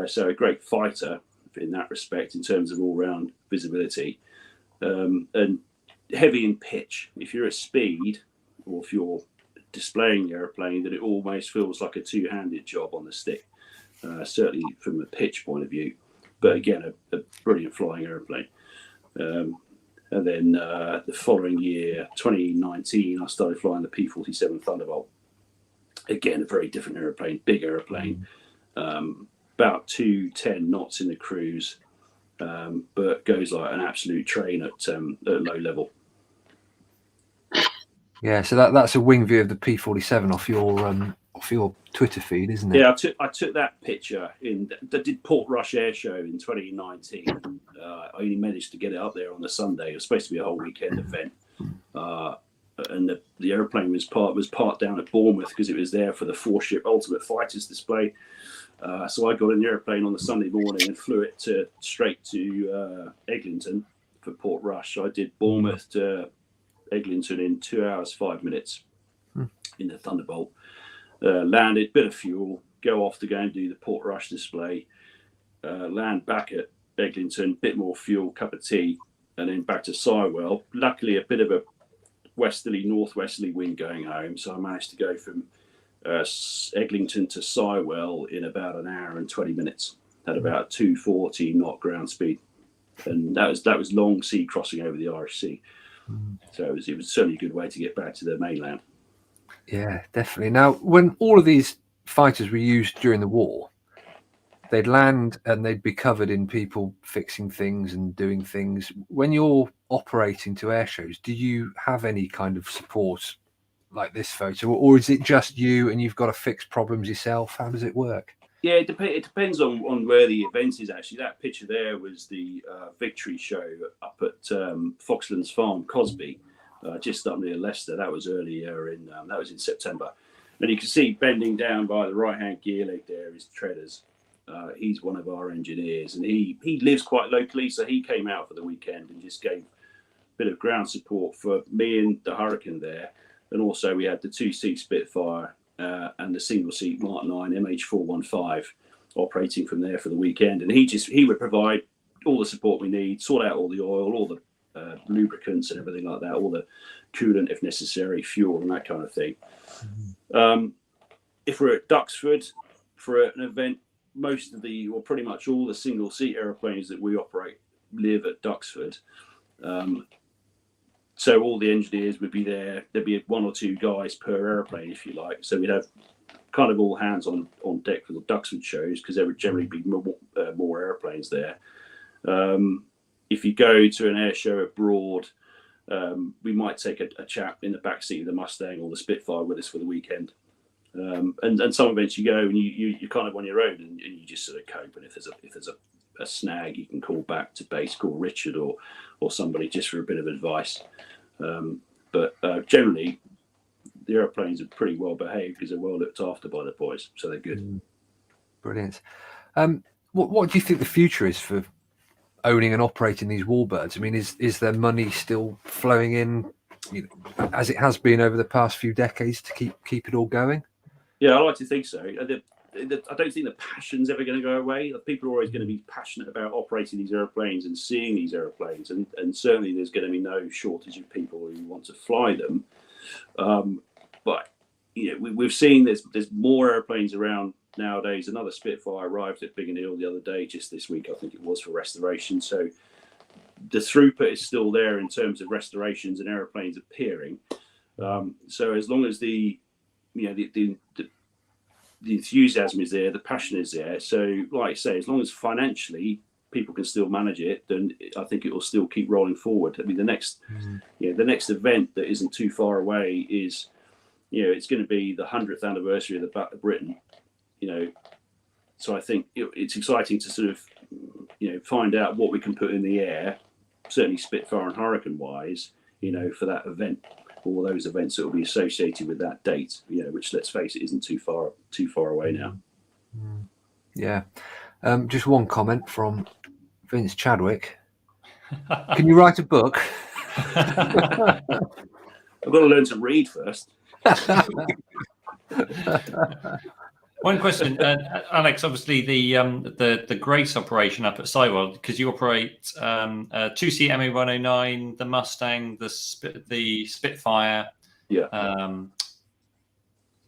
So a great fighter in that respect in terms of all-round visibility. And heavy in pitch. If you're at speed, or if you're displaying the aeroplane, that it almost feels like a two-handed job on the stick, certainly from a pitch point of view. But again, a brilliant flying aeroplane. And then the following year, 2019, I started flying the P-47 Thunderbolt. Again, a very different aeroplane, big aeroplane, about 210 knots in the cruise, but goes like an absolute train at low level. Yeah, so that's a wing view of the P-47 off off your Twitter feed, isn't it? Yeah, I took that picture in that did Port Rush Air Show in 2019. I only managed to get it up there on the Sunday. It was supposed to be a whole weekend event, and the airplane was parked down at Bournemouth because it was there for the 4-ship Ultimate Fighters display. So I got in the airplane on the Sunday morning and flew it straight to Eglinton for Port Rush. I did Bournemouth to Eglinton in 2 hours 5 minutes in the Thunderbolt. Landed, bit of fuel, go off to go and do the Port Rush display. Land back at Eglinton, bit more fuel, cup of tea, and then back to Sywell. Luckily, a bit of a northwesterly wind going home, so I managed to go from Eglinton to Sywell in about an hour and 20 minutes at about 240 knot ground speed, and that was long sea crossing over the Irish Sea. So it was certainly a good way to get back to the mainland. Yeah, definitely. Now, when all of these fighters were used during the war, they'd land and they'd be covered in people fixing things and doing things. When you're operating to air shows, do you have any kind of support like this photo, or is it just you and you've got to fix problems yourself? How does it work? Yeah, it depends on where the event is. Actually, that picture there was the Victory show up at Foxlands Farm, Cosby, just up near Leicester. That was earlier that was in September, and you can see bending down by the right-hand gear leg there is Treaders. He's one of our engineers, and he lives quite locally, so he came out for the weekend and just gave a bit of ground support for me and the Hurricane there. And also we had the 2-seat Spitfire and the single-seat Mark 9 MH415 operating from there for the weekend. And he would provide all the support we need, sort out all the oil, all the lubricants and everything like that, all the coolant if necessary, fuel and that kind of thing. If we're at Duxford for an event, pretty much all the single-seat airplanes that we operate live at Duxford. So all the engineers would be there. There'd be 1 or 2 guys per airplane, if you like. So we'd have kind of all hands on deck for the Duxford shows because there would generally be more airplanes there. If you go to an air show abroad, we might take a chap in the back seat of the Mustang or the Spitfire with us for the weekend. And some events you go and you're kind of on your own and you just sort of cope. And if there's a snag, you can call back to base, call Richard or somebody just for a bit of advice. But generally, the airplanes are pretty well behaved because they're well looked after by the boys, so they're good. Brilliant. What do you think the future is for owning and operating these Warbirds? I mean, is there money still flowing in, as it has been over the past few decades, to keep it all going? Yeah, I like to think so. I don't think the passion's ever going to go away. People are always going to be passionate about operating these airplanes and seeing these airplanes, and certainly there's going to be no shortage of people who want to fly them. But we've seen there's more airplanes around nowadays. Another Spitfire arrived at Biggin Hill the other day, just this week, I think it was, for restoration. So the throughput is still there in terms of restorations and airplanes appearing. So as long as the enthusiasm is there, the passion is there. So, like I say, as long as financially people can still manage it, then I think it will still keep rolling forward. I mean, the next event that isn't too far away is, it's going to be the 100th anniversary of the Battle of Britain. So I think it's exciting to sort of, find out what we can put in the air, certainly Spitfire and Hurricane wise, for that event. All those events that will be associated with that date, which, let's face it, isn't too far away now. Yeah. Just one comment from Vince Chadwick. Can you write a book? I've got to learn to read first. One question, Alex. Obviously, the Grace operation up at Sywell, because you operate 2-seat MA109, the Mustang, the Spitfire. Yeah.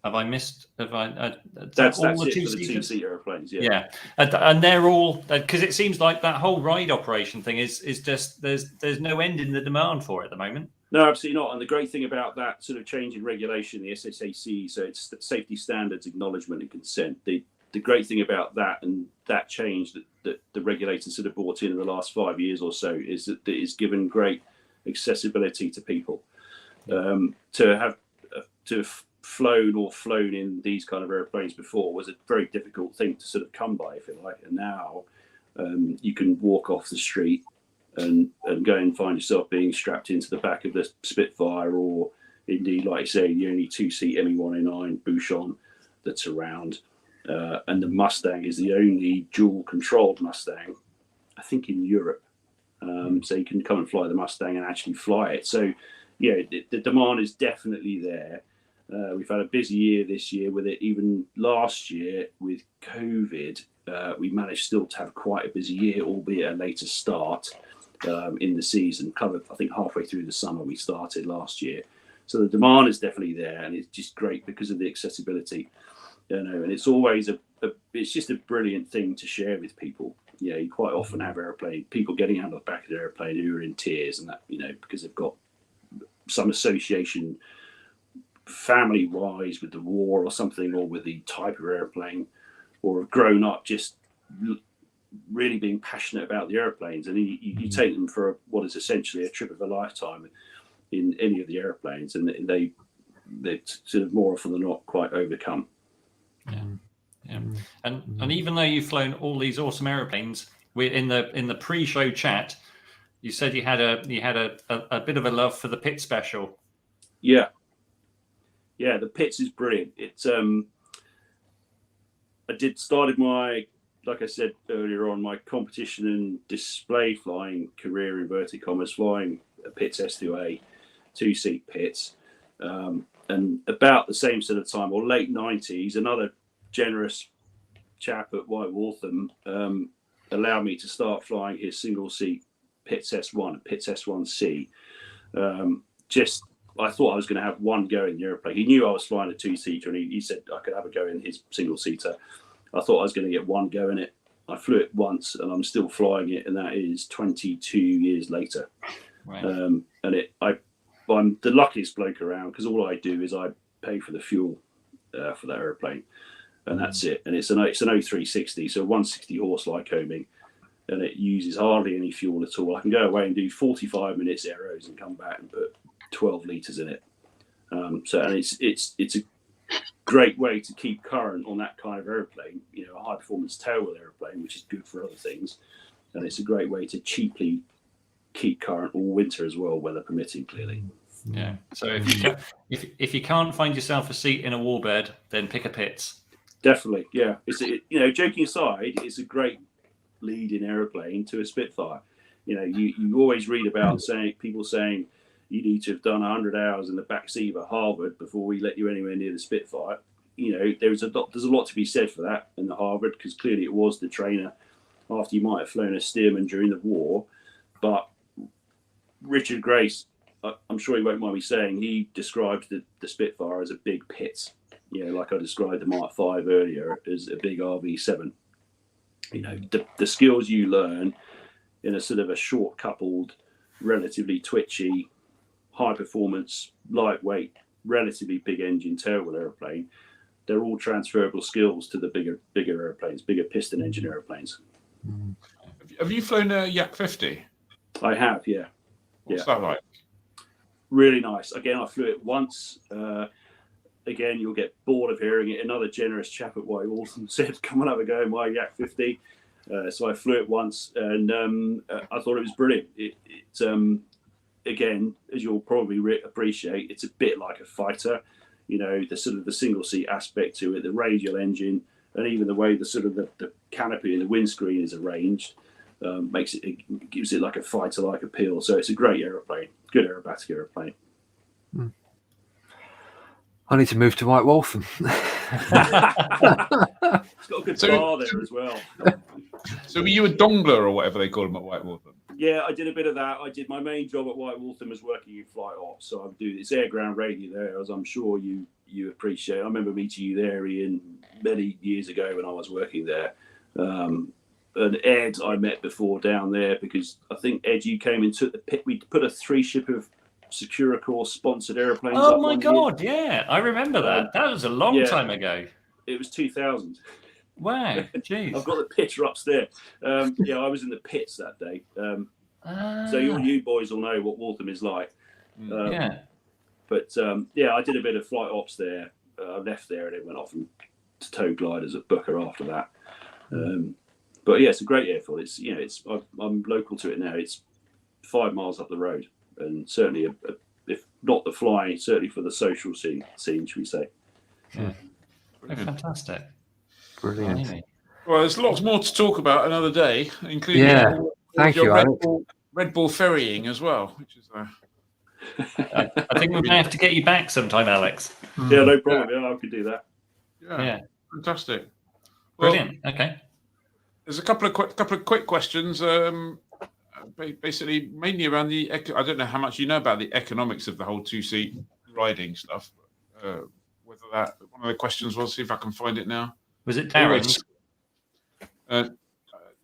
Have I missed? That's all the 2-seat airplanes. Yeah. And they're all, because it seems like that whole ride operation thing is just there's no end in the demand for it at the moment. No, absolutely not. And the great thing about that sort of change in regulation, the SSAC, so it's Safety Standards Acknowledgement and Consent. The great thing about that and that change that the regulators sort of brought in the last 5 years or so is that it is given great accessibility to people. To flown in these kind of airplanes before was a very difficult thing to sort of come by, if you like. And now you can walk off the street and go and find yourself being strapped into the back of the Spitfire, or indeed, like you say, the only two-seat ME-109 Bouchon that's around. And the Mustang is the only dual-controlled Mustang, I think, in Europe. So you can come and fly the Mustang and actually fly it. So, yeah, the demand is definitely there. We've had a busy year this year with it. Even last year with COVID, we managed still to have quite a busy year, albeit a later start in the season. Covered, I think, halfway through the summer we started last year. So the demand is definitely there, and it's just great because of the accessibility. You know, and it's always it's just a brilliant thing to share with people. You know, you quite often have people getting out of the back of the airplane who are in tears, and that, you know, because they've got some association family-wise with the war or something, or with the type of airplane, or have grown up just really being passionate about the airplanes, and you take them for what is essentially a trip of a lifetime in any of the airplanes, and they sort of more often than not quite overcome. Yeah. And even though you've flown all these awesome airplanes, we're in the pre-show chat, you said you had a bit of a love for the Pit Special. Yeah, the Pits is brilliant. It's started my, like I said earlier on, my competition and display flying career, inverted commas, flying a Pits S2A, two-seat Pits, and about the same sort of time, or late 90s, another generous chap at White Waltham allowed me to start flying his single-seat Pits S1, Pits S1C. I thought I was going to have one go in the airplane. He knew I was flying a two-seater, and he said I could have a go in his single-seater. I thought I was going to get one go in it. I flew it once, and I'm still flying it, and that is 22 years later. Right. And I'm the luckiest bloke around, because all I do is I pay for the fuel for that airplane, and that's it. And it's an O360, so 160 horse Lycoming, and it uses hardly any fuel at all. I can go away and do 45 minutes aeros and come back and put 12 litres in it. And it's a great way to keep current on that kind of airplane, you know, a high performance tailwheel airplane, which is good for other things. And it's a great way to cheaply keep current all winter as well, weather permitting, clearly. Yeah. So if you can't find yourself a seat in a Warbird, then pick a Pits. Definitely, yeah. Joking aside, it's a great lead-in aeroplane to a Spitfire. You know, you always read about people saying you need to have done 100 hours in the back seat of a Harvard before we let you anywhere near the Spitfire. You know, there's a lot to be said for that in the Harvard, because clearly it was the trainer after you might have flown a Stearman during the war. But Richard Grace, I'm sure he won't mind me saying, he described the Spitfire as a big Pit. You know, like I described the Mark V earlier as a big RV7. You know, the skills you learn in a sort of a short coupled, relatively twitchy, high performance, lightweight, relatively big engine tailwheel airplane, they're all transferable skills to the bigger airplanes, bigger piston engine airplanes. Have you flown a Yak 50? I have, yeah. What's that like? Really nice. Again, I flew it once. Again, you'll get bored of hearing it. Another generous chap at White Waltham said, come on, have a go in my Yak 50. So I flew it once, and I thought it was brilliant. Again, as you'll probably appreciate, it's a bit like a fighter. You know, the sort of the single seat aspect to it, the radial engine, and even the way the sort of the canopy and the windscreen is arranged it gives it like a fighter-like appeal. So it's a great aeroplane, good aerobatic aeroplane. I need to move to White Waltham. It's got a good bar there as well. So were you a dongler or whatever they call them at White Waltham? Yeah, I did a bit of that. I did my main job at White Waltham as working in flight ops. So I do this air ground radio there, as I'm sure you appreciate. I remember meeting you there, Ian, many years ago when I was working there. And Ed I met before down there, because I think, Ed, you came and took the pit. We put a 3-ship of Securicor sponsored airplanes. Oh my God, yeah, I remember that. That was a long time ago. It was 2000. Wow, jeez. I've got the picture upstairs. I was in the pits that day. So you boys will know what Waltham is like. But I did a bit of flight ops there I left there and then went off and to tow gliders at Booker after that. But yeah, it's a great airfield. It's I'm local to it now. It's 5 miles up the road, and certainly if not the flying, certainly for the social scene, should we say? Yeah. Fantastic. Brilliant. Well, there's lots more to talk about another day, including Thank your you, Alex. Red Bull ferrying as well, which is. I think we may have to get you back sometime, Alex. Yeah, no problem. Yeah, I could do that. Yeah. Fantastic. Well, Brilliant. Okay. There's a couple of quick questions. Basically, mainly around the. I don't know how much you know about the economics of the whole 2-seat riding stuff. Whether that one of the questions was, see if I can find it now. Was it Darren's? No,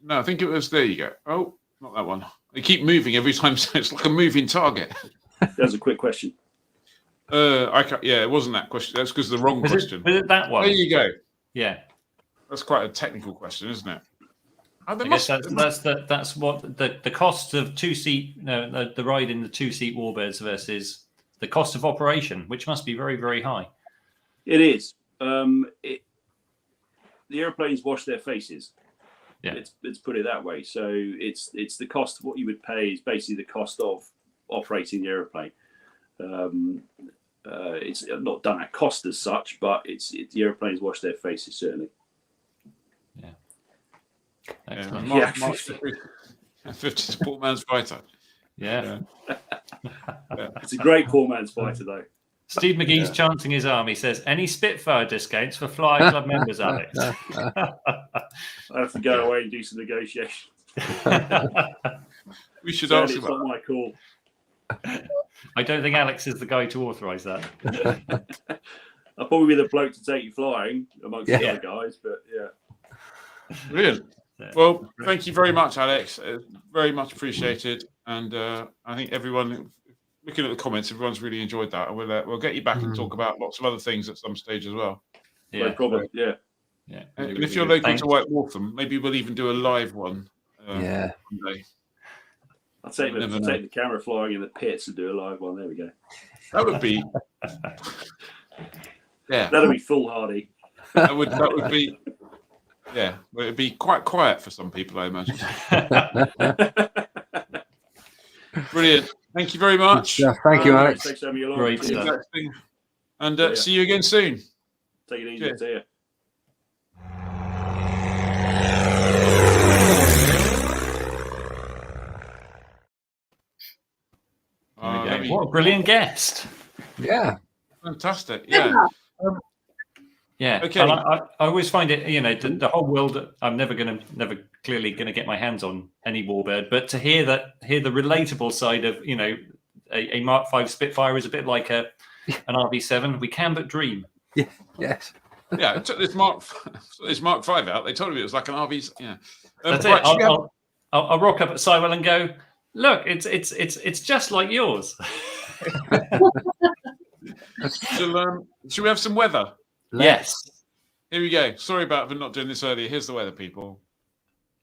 I think it was. There you go. Oh, not that one. They keep moving every time, so it's like a moving target. That's a quick question. It wasn't that question. That's because the wrong question. Was it that one? There you go. Yeah. That's quite a technical question, isn't it? I guess that's what the cost of 2-seat, the ride in the 2-seat Warbirds versus the cost of operation, which must be very, very high. It is. The airplanes wash their faces. Yeah. Let's put it that way. So it's the cost of what you would pay is basically the cost of operating the airplane. It's not done at cost as such, but the airplanes wash their faces certainly. Yeah. Excellent. Yeah. 50 poor man's fighter. Yeah. It's a great poor man's fighter though. Steve McGee's chancing his arm. He says, "Any Spitfire discounts for Flyer Club members, Alex?" I have to go away and do some negotiations. We should ask it's about not my call. I don't think Alex is the guy to authorise that. I'll probably be the bloke to take you flying amongst the other guys, but yeah. Brilliant. Well, thank you very much, Alex. Very much appreciated. And I think everyone, looking at the comments, everyone's really enjoyed that. And we'll get you back and talk about lots of other things at some stage as well. No problem. Yeah. Yeah. And if you're local to White Waltham, maybe we'll even do a live one. One day. I'll take the camera flying in the pits and do a live one. There we go. That would be. Yeah. That'll be foolhardy. That would be. Yeah, well, it'd be quite quiet for some people, I imagine. Brilliant. Thank you very much. Yeah, thank you, Alex. Thanks for having me along. Great stuff. And see you again soon. Take it easy. Cheers. See you. What a brilliant guest. Yeah. Fantastic. Yeah. Yeah. Okay. And I always find it, the whole world, I'm never clearly going to get my hands on any Warbird, but to hear the relatable side of, a Mark V Spitfire is a bit like an RV7. We can but dream. Yeah. Yes. Yeah. It took this Mark V out. They told me it was like an RV. Yeah. That's it. I'll rock up at Sywell and go, look, it's just like yours. Should we have some weather? Yes. Here we go. Sorry about not doing this earlier. Here's the weather, people.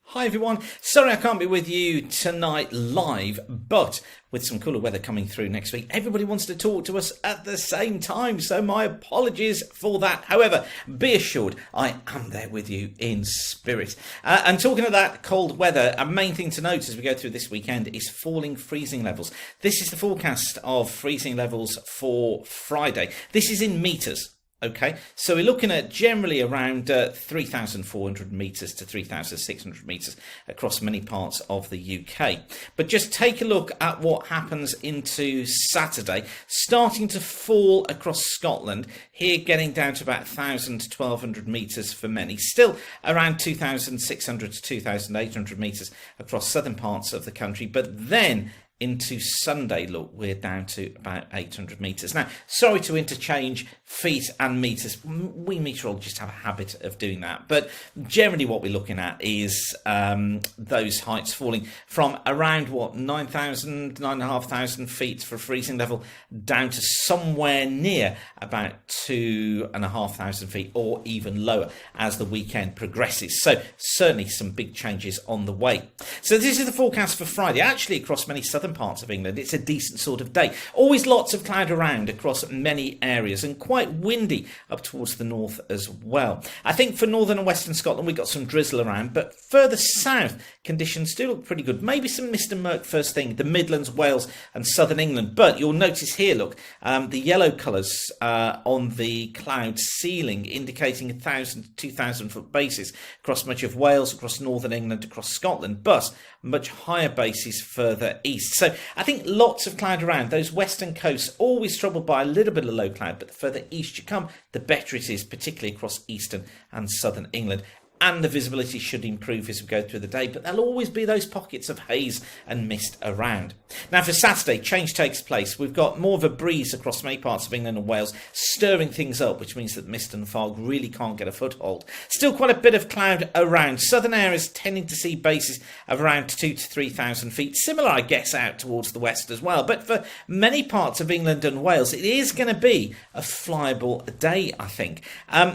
Hi everyone. Sorry I can't be with you tonight live, but with some cooler weather coming through next week, everybody wants to talk to us at the same time, so my apologies for that. However, be assured I am there with you in spirit. And talking of that cold weather, a main thing to note as we go through this weekend is falling freezing levels. This is the forecast of freezing levels for Friday. This is in metres. Okay, so we're looking at generally around 3,400 metres to 3,600 metres across many parts of the UK. But just take a look at what happens into Saturday, starting to fall across Scotland, here getting down to about 1,000 to 1,200 metres for many, still around 2,600 to 2,800 metres across southern parts of the country, but then into Sunday, look, we're down to about 800 metres. Now, sorry to interchange feet and metres. We meteorologists have a habit of doing that. But generally what we're looking at is those heights falling from around, 9,000, 9,500 feet for freezing level down to somewhere near about 2,500 feet or even lower as the weekend progresses. So certainly some big changes on the way. So this is the forecast for Friday, actually across many southern southern parts of England, it's a decent sort of day. Always lots of cloud around across many areas and quite windy up towards the north as well. I think for northern and western Scotland, we've got some drizzle around, but further south, conditions do look pretty good. Maybe some mist and murk first thing, the Midlands, Wales and southern England. But you'll notice here, look, the yellow colours on the cloud ceiling indicating 1,000 to 2,000 foot bases across much of Wales, across northern England, across Scotland, but much higher bases further east. So I think lots of cloud around. Those western coasts always troubled by a little bit of low cloud, but the further east you come, the better it is, particularly across eastern and southern England. And the visibility should improve as we go through the day, but there'll always be those pockets of haze and mist around. Now for Saturday, change takes place. We've got more of a breeze across many parts of England and Wales, stirring things up, which means that mist and fog really can't get a foothold. Still quite a bit of cloud around. Southern areas tending to see bases of around 2,000 to 3,000 feet. Similar, I guess, out towards the west as well. But for many parts of England and Wales, it is going to be a flyable day, I think.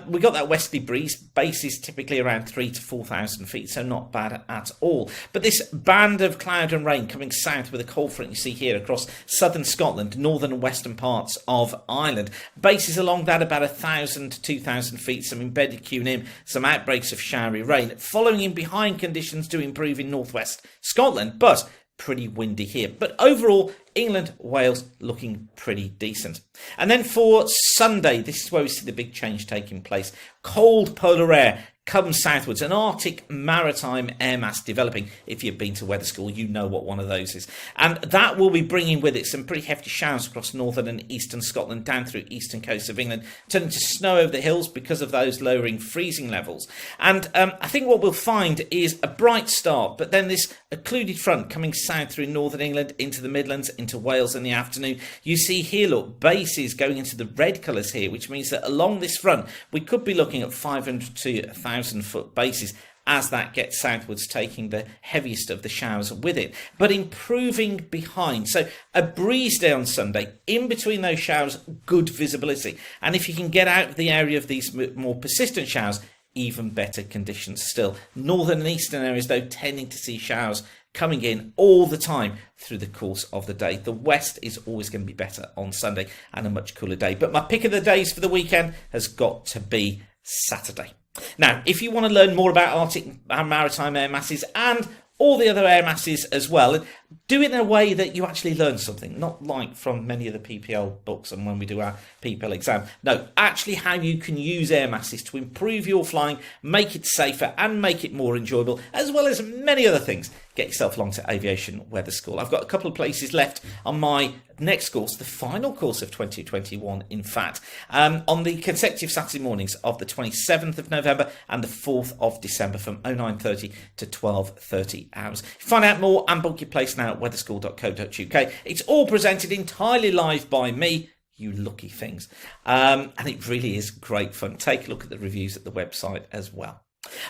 We've got that westerly breeze, bases typically around 3,000 to 4,000 feet, so not bad at all. But this band of cloud and rain coming south with a cold front you see here across southern Scotland, northern and western parts of Ireland. Bases along that about 1,000 to 2,000 feet, some embedded QNIM, some outbreaks of showery rain. Following in behind, conditions do improve in northwest Scotland, but pretty windy here. But overall, England, Wales looking pretty decent. And then for Sunday, this is where we see the big change taking place. Cold polar air comes southwards, an Arctic maritime air mass developing. If you've been to weather school, you know what one of those is. And that will be bringing with it some pretty hefty showers across northern and eastern Scotland, down through eastern coast of England, turning to snow over the hills because of those lowering freezing levels. And I think what we'll find is a bright start, but then this occluded front coming south through northern England into the Midlands, into Wales in the afternoon. You see here, look, bases going into the red colours here, which means that along this front, we could be looking at 500 to 1,000 foot bases as that gets southwards, taking the heaviest of the showers with it, but improving behind. So a breeze day on Sunday, in between those showers, good visibility. And if you can get out of the area of these more persistent showers, even better conditions still. Northern and eastern areas, though, tending to see showers coming in all the time through the course of the day. The west is always going to be better on Sunday and a much cooler day. But my pick of the days for the weekend has got to be Saturday. Now, if you want to learn more about Arctic and maritime air masses and all the other air masses as well, and do it in a way that you actually learn something, not like from many of the PPL books and when we do our PPL exam. No, actually how you can use air masses to improve your flying, make it safer and make it more enjoyable, as well as many other things. Get yourself along to Aviation Weather School. I've got a couple of places left on my next course, the final course of 2021, in fact, on the consecutive Saturday mornings of the 27th of November and the 4th of December from 09:30 to 12:30 hours. Find out more and book your place now at weatherschool.co.uk. It's all presented entirely live by me, you lucky things. And it really is great fun. Take a look at the reviews at the website as well.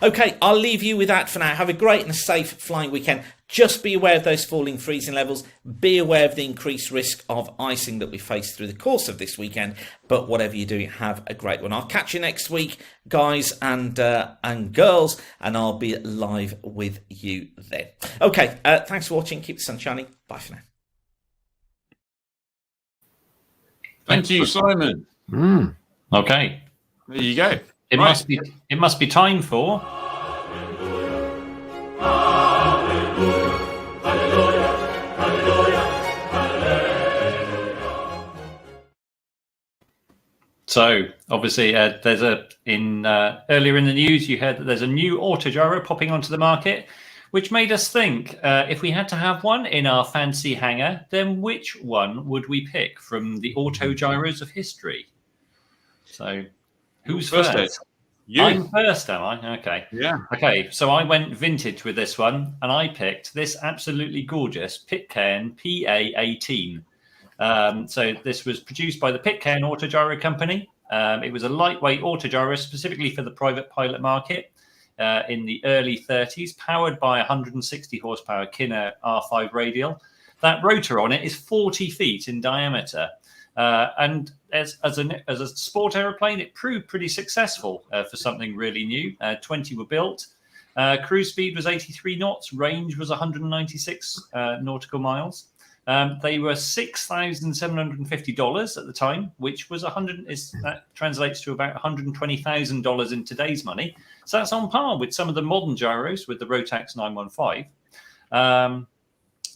Okay, I'll leave you with that for now. Have a great and a safe flying weekend. Just be aware of those falling freezing levels. Be aware of the increased risk of icing that we face through the course of this weekend. But whatever you're doing, have a great one. I'll catch you next week, guys and girls, and I'll be live with you then. Okay, thanks for watching. Keep the sun shining. Bye for now. Thank you, Simon. Okay. There you go. It must be time for. So obviously, there's earlier in the news you heard that there's a new autogyro popping onto the market, which made us think if we had to have one in our fancy hangar, then which one would we pick from the autogyros of history? So who's first? You. I'm first, am I? Okay. Yeah. Okay, so I went vintage with this one, and I picked this absolutely gorgeous Pitcairn PA-18. So this was produced by the Pitcairn Autogyro Company. It was a lightweight autogyro specifically for the private pilot market in the early 30s, powered by 160 horsepower Kinner R5 radial. That rotor on it is 40 feet in diameter. And as a sport aeroplane, it proved pretty successful for something really new. 20 were built. Cruise speed was 83 knots. Range was 196 nautical miles. They were $6,750 at the time, which was that translates to about $120,000 in today's money. So that's on par with some of the modern gyros with the Rotax 915.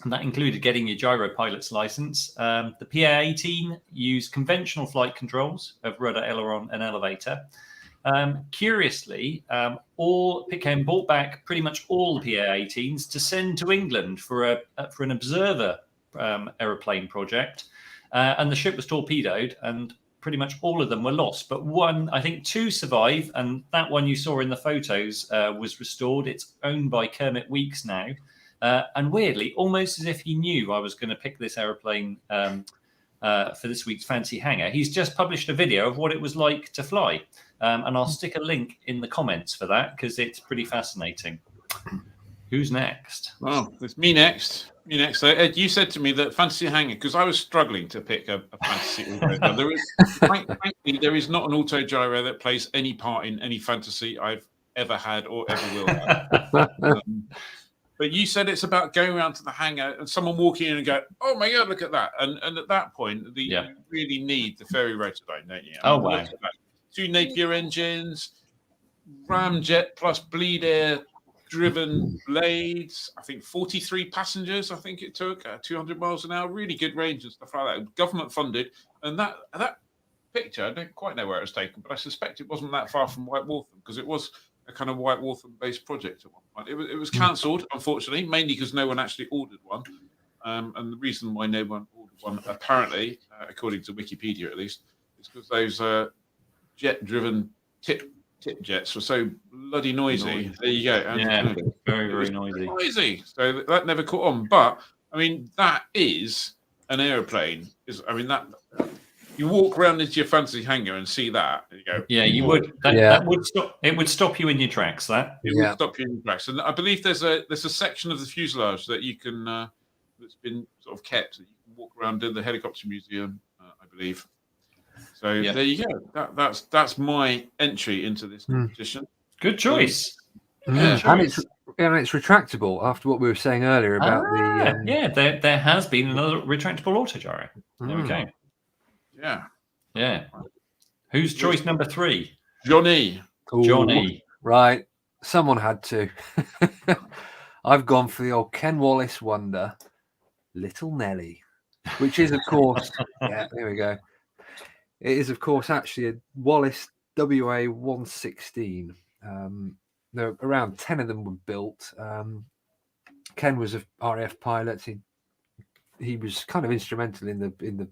And that included getting your gyro pilot's license. The PA-18 used conventional flight controls of rudder, aileron, and elevator. Curiously, Pitcairn bought back pretty much all the PA-18s to send to England for an observer aeroplane project, and the ship was torpedoed, and pretty much all of them were lost. But I think two survive, and that one you saw in the photos was restored. It's owned by Kermit Weeks now. And weirdly, almost as if he knew I was going to pick this aeroplane for this week's Fancy Hangar, he's just published a video of what it was like to fly. And I'll stick a link in the comments for that because it's pretty fascinating. Who's next? Well, it's me next. So, Ed, you said to me that Fantasy Hangar, because I was struggling to pick a fantasy auto. Frankly, there is not an auto gyro that plays any part in any fantasy I've ever had or ever will have. But you said it's about going around to the hangar and someone walking in and go, "Oh my God, look at that!" And at that point, you really need the ferry rotordyne, don't you? Oh wow! 2 Napier engines, ramjet plus bleed air driven blades. I think 43 passengers. I think it took 200 miles an hour. Really good range and stuff like that. Government funded, and that picture, I don't quite know where it was taken, but I suspect it wasn't that far from White Waltham because it was a kind of White Waltham based project at one point. It was cancelled, unfortunately, mainly because no one actually ordered one. And the reason why no one ordered one, apparently, according to Wikipedia at least, is because those jet-driven tip jets were so bloody noisy. There you go. And, very, very noisy. So that never caught on. But I mean, that is an aeroplane. That you walk around into your fantasy hangar and see that. And you go, yeah, you would. That would stop. It would stop you in your tracks. It would stop you in your tracks. And I believe there's a section of the fuselage that you can that's been sort of kept. That you can walk around in the helicopter museum, I believe. So there you go. That's my entry into this competition. Good choice. And it's retractable. After what we were saying earlier about there has been another retractable autogyro. There we go. Yeah. Who's choice number 3? Johnny. Ooh, Johnny. Right. Someone had to. I've gone for the old Ken Wallace wonder, Little Nelly, which is, of course, there we go. It is, of course, actually a Wallace WA 116. There are around 10 of them were built. Ken was a RAF pilot. He was kind of instrumental in the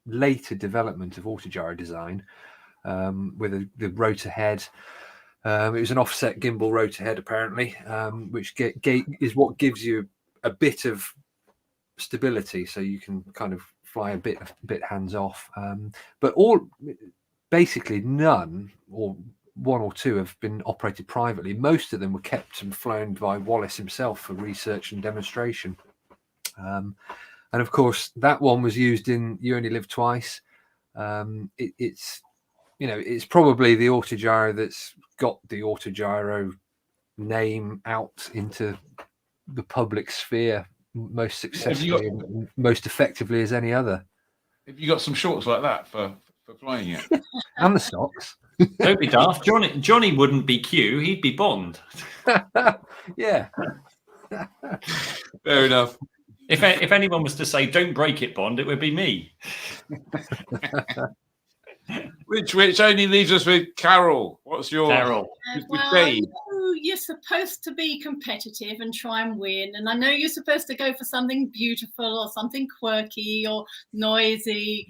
later development of autogyro design with the rotor head. It was an offset gimbal rotor head, apparently, which is what gives you a bit of stability, so you can kind of fly a bit hands off. But basically none, or 1 or 2, have been operated privately. Most of them were kept and flown by Wallace himself for research and demonstration. And of course, that one was used in You Only Live Twice. It's probably the autogyro that's got the autogyro name out into the public sphere most successfully and most effectively as any other. Have you got some shorts like that for flying it? And the socks. Don't be daft. Johnny wouldn't be Q, he'd be Bond. Yeah. Fair enough. If anyone was to say, "Don't break it, Bond," it would be me. Which only leaves us with Carol. What's your Carol? Dave? You're supposed to be competitive and try and win, and I know you're supposed to go for something beautiful or something quirky or noisy,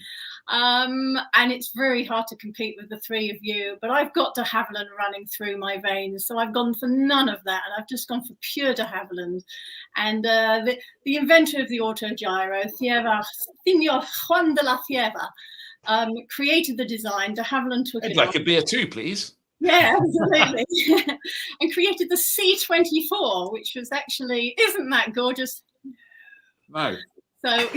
and it's very hard to compete with the 3 of you. But I've got de Havilland running through my veins, so I've gone for none of that, and I've just gone for pure de Havilland. And the inventor of the autogyro, Señor Juan de la Cierva, created the design. De Havilland took I'd like a beer too, please. Yeah, absolutely. And created the C-24, which was actually, isn't that gorgeous? No. So, and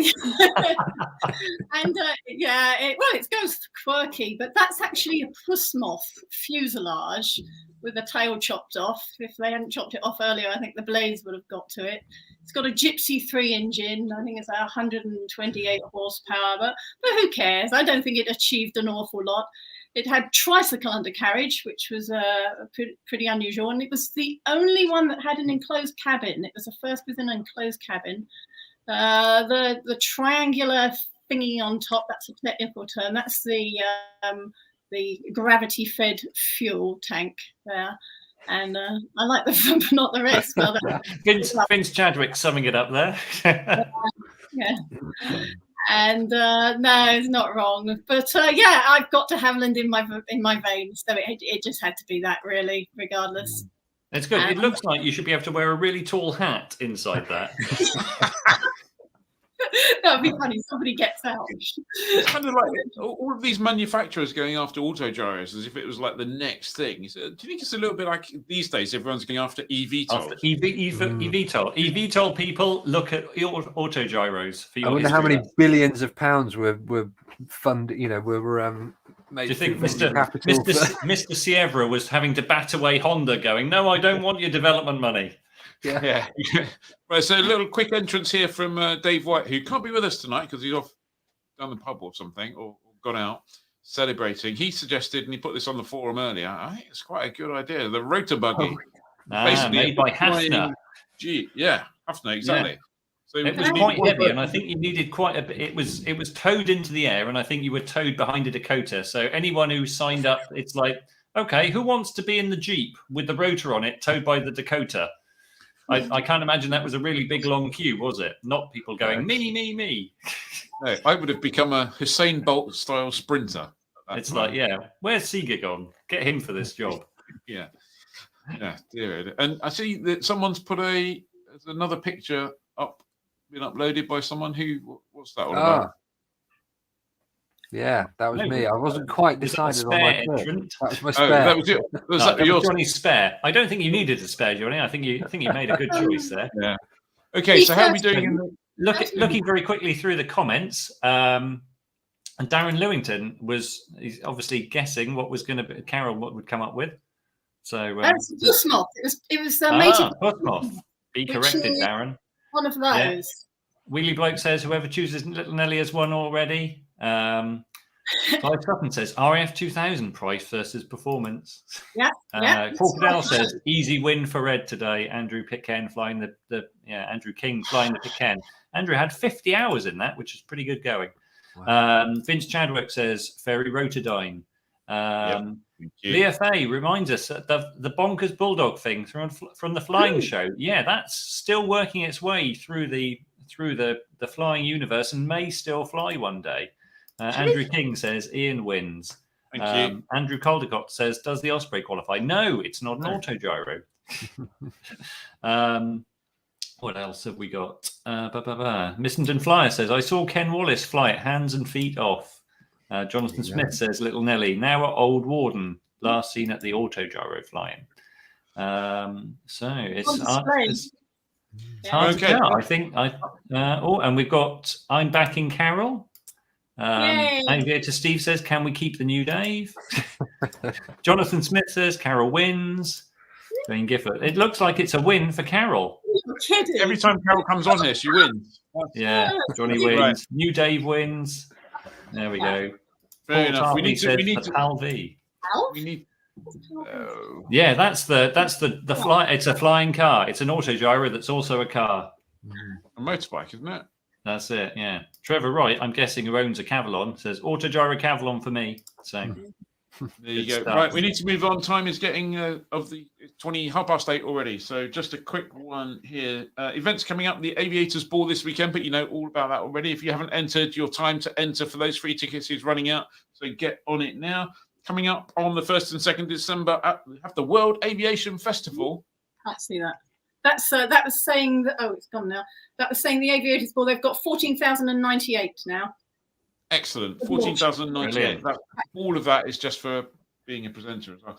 it goes quirky, but that's actually a puss moth fuselage with the tail chopped off. If they hadn't chopped it off earlier, I think the blades would have got to it. It's got a Gypsy 3 engine. I think it's 128 horsepower, but who cares? I don't think it achieved an awful lot. It had tricycle undercarriage, which was pretty unusual, and it was the only one that had an enclosed cabin. It was the first with an enclosed cabin. The triangular thingy on top, that's a technical term. That's the gravity-fed fuel tank there. And I like the front, but not the rest. Well, Vince Chadwick summing it up there. Yeah. And no, it's not wrong. But yeah, I've got de Havilland in my veins, so it just had to be that, really, regardless. It's good. It looks like you should be able to wear a really tall hat inside that. That would be funny. Somebody gets out. It's kind of like all of these manufacturers going after autogyros as if it was like the next thing. So, do you think it's a little bit like these days everyone's going after eVTOL? eVTOL people look at autogyros for your I wonder how many billions of pounds were funded. You know, were made. Do you think Mr. Sierra was having to bat away Honda, going, "No, I don't want your development money." Yeah. Right, so a little quick entrance here from Dave White, who can't be with us tonight because he's off down the pub or something, or gone out celebrating. He suggested, and he put this on the forum earlier, I think it's quite a good idea, the rotor buggy. Made by Hafner. Yeah, Hafner, exactly. Yeah. So it was quite heavy, and I think you needed quite a bit. It was towed into the air, and I think you were towed behind a Dakota. So anyone who signed up, it's like, okay, who wants to be in the Jeep with the rotor on it, towed by the Dakota? I can't imagine that was a really big, long queue, was it? Not people going, me. No, I would have become a Hussein Bolt-style sprinter. It's like, yeah, where's Seeger gone? Get him for this job. Yeah, dear. And I see that someone's put there's another picture up, been uploaded by someone who, what's that all about? Yeah, that was me. I wasn't quite decided on my pick. That was my spare. That was it. That was Johnny's spare. I don't think you needed a spare, Johnny. I think you made a good choice there. Yeah. Okay, so how are we doing? Looking very quickly through the comments, and Darren Lewington he's obviously guessing what was going to be what would come up with. So that's Pussmoth. It was mated. Pussmoth. Be corrected, Darren. One of those. Yeah. Wheelie Bloke says whoever chooses Little Nelly has won already. Clive Sutton says RAF 2000 price versus performance. Yeah. Crocodile says easy win for Red today. Andrew Pitcairn flying Andrew King flying the Pitcairn. Andrew had 50 hours in that, which is pretty good going. Wow. Vince Chadwick says Ferry Rotodyne. Leah Fay reminds us that the bonkers bulldog thing from the flying show. Yeah, that's still working its way through the flying universe and may still fly one day. Andrew King says Ian wins. Thank you. Andrew Caldecott says, does the Osprey qualify? No, it's not an autogyro. What else have we got? Missenden Flyer says, I saw Ken Wallace fly it hands and feet off. Jonathan Smith says, Little Nelly, now at Old Warden, last seen at the autogyro flying. So it's hard to tell. I think and we've got I'm backing Carol. Aviator Steve says, can we keep the new Dave? Jonathan Smith says Carol wins. Jane Gifford. It looks like it's a win for Carol. Every time Carol comes on here, she wins. Yeah, Johnny wins. Right. New Dave wins. There we go. Fair enough. We need to Pal V. We need. Yeah, that's the fly. It's a flying car. It's an autogyro that's also a car. A motorbike, isn't it? That's it. Yeah. Trevor Wright, I'm guessing, who owns a Cavalon, says autogyro Cavalon for me. So there you go. Right, we need to move on. Time is getting of the 8:20 already. So just a quick one here. Events coming up. The Aviators Ball this weekend, but you know all about that already. If you haven't entered, your time to enter for those free tickets is running out. So get on it now. Coming up on the 1st and 2nd December, we have the World Aviation Festival. Can't see that. That was saying that. Oh, it's gone now. That was saying the Aviators Ball. They've got 14,098 now. Excellent. 14,098. All of that is just for being a presenter as well.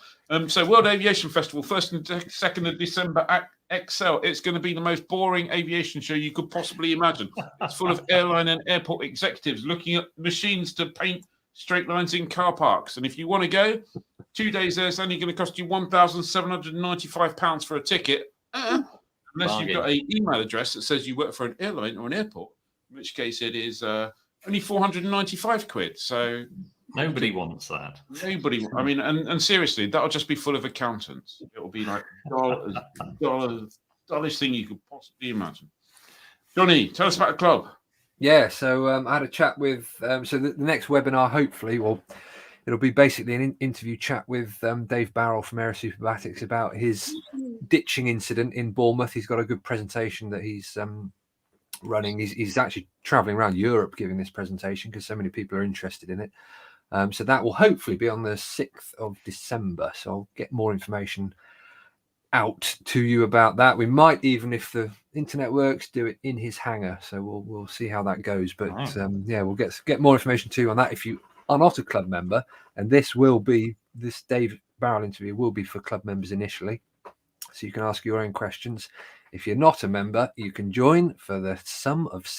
So World Aviation Festival, 1st and 2nd of December at Excel. It's going to be the most boring aviation show you could possibly imagine. It's full of airline and airport executives looking at machines to paint straight lines in car parks. And if you want to go, 2 days there, it's only going to cost you £1,795 for a ticket. And unless you've got an email address that says you work for an airline or an airport, in which case it is only 495 quid. So nobody wants that. Nobody. I mean, and seriously, that'll just be full of accountants. It'll be like dullest thing you could possibly imagine. Johnny, tell us about the club. Yeah, so I had a chat with. So the next webinar, hopefully, well, it'll be basically an interview chat with Dave Barrell from Aero Superbatics about his ditching incident in Bournemouth. He's got a good presentation that he's running. He's actually traveling around Europe giving this presentation because so many people are interested in it. So that will hopefully be on the 6th of December. So I'll get more information out to you about that. We might even, if the internet works, do it in his hangar. So we'll see how that goes. But yeah, we'll get more information to you on that if you are not a club member. And this Dave Barrell interview will be for club members initially. So you can ask your own questions. If you're not a member, you can join for the sum of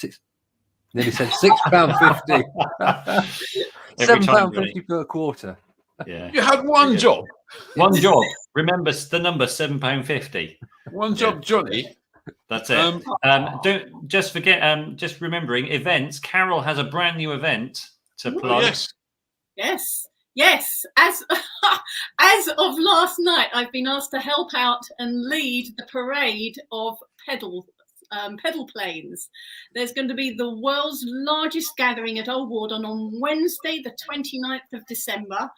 nearly said £6.50. £7.50 per quarter. Yeah. You had one job. One job. Remember the number £7.50. One job, Johnny. That's it. Don't just forget. Just remembering events. Carol has a brand new event to plug. Yes. As of last night, I've been asked to help out and lead the parade of pedal planes. There's going to be the world's largest gathering at Old Wardon on Wednesday, the 29th of December.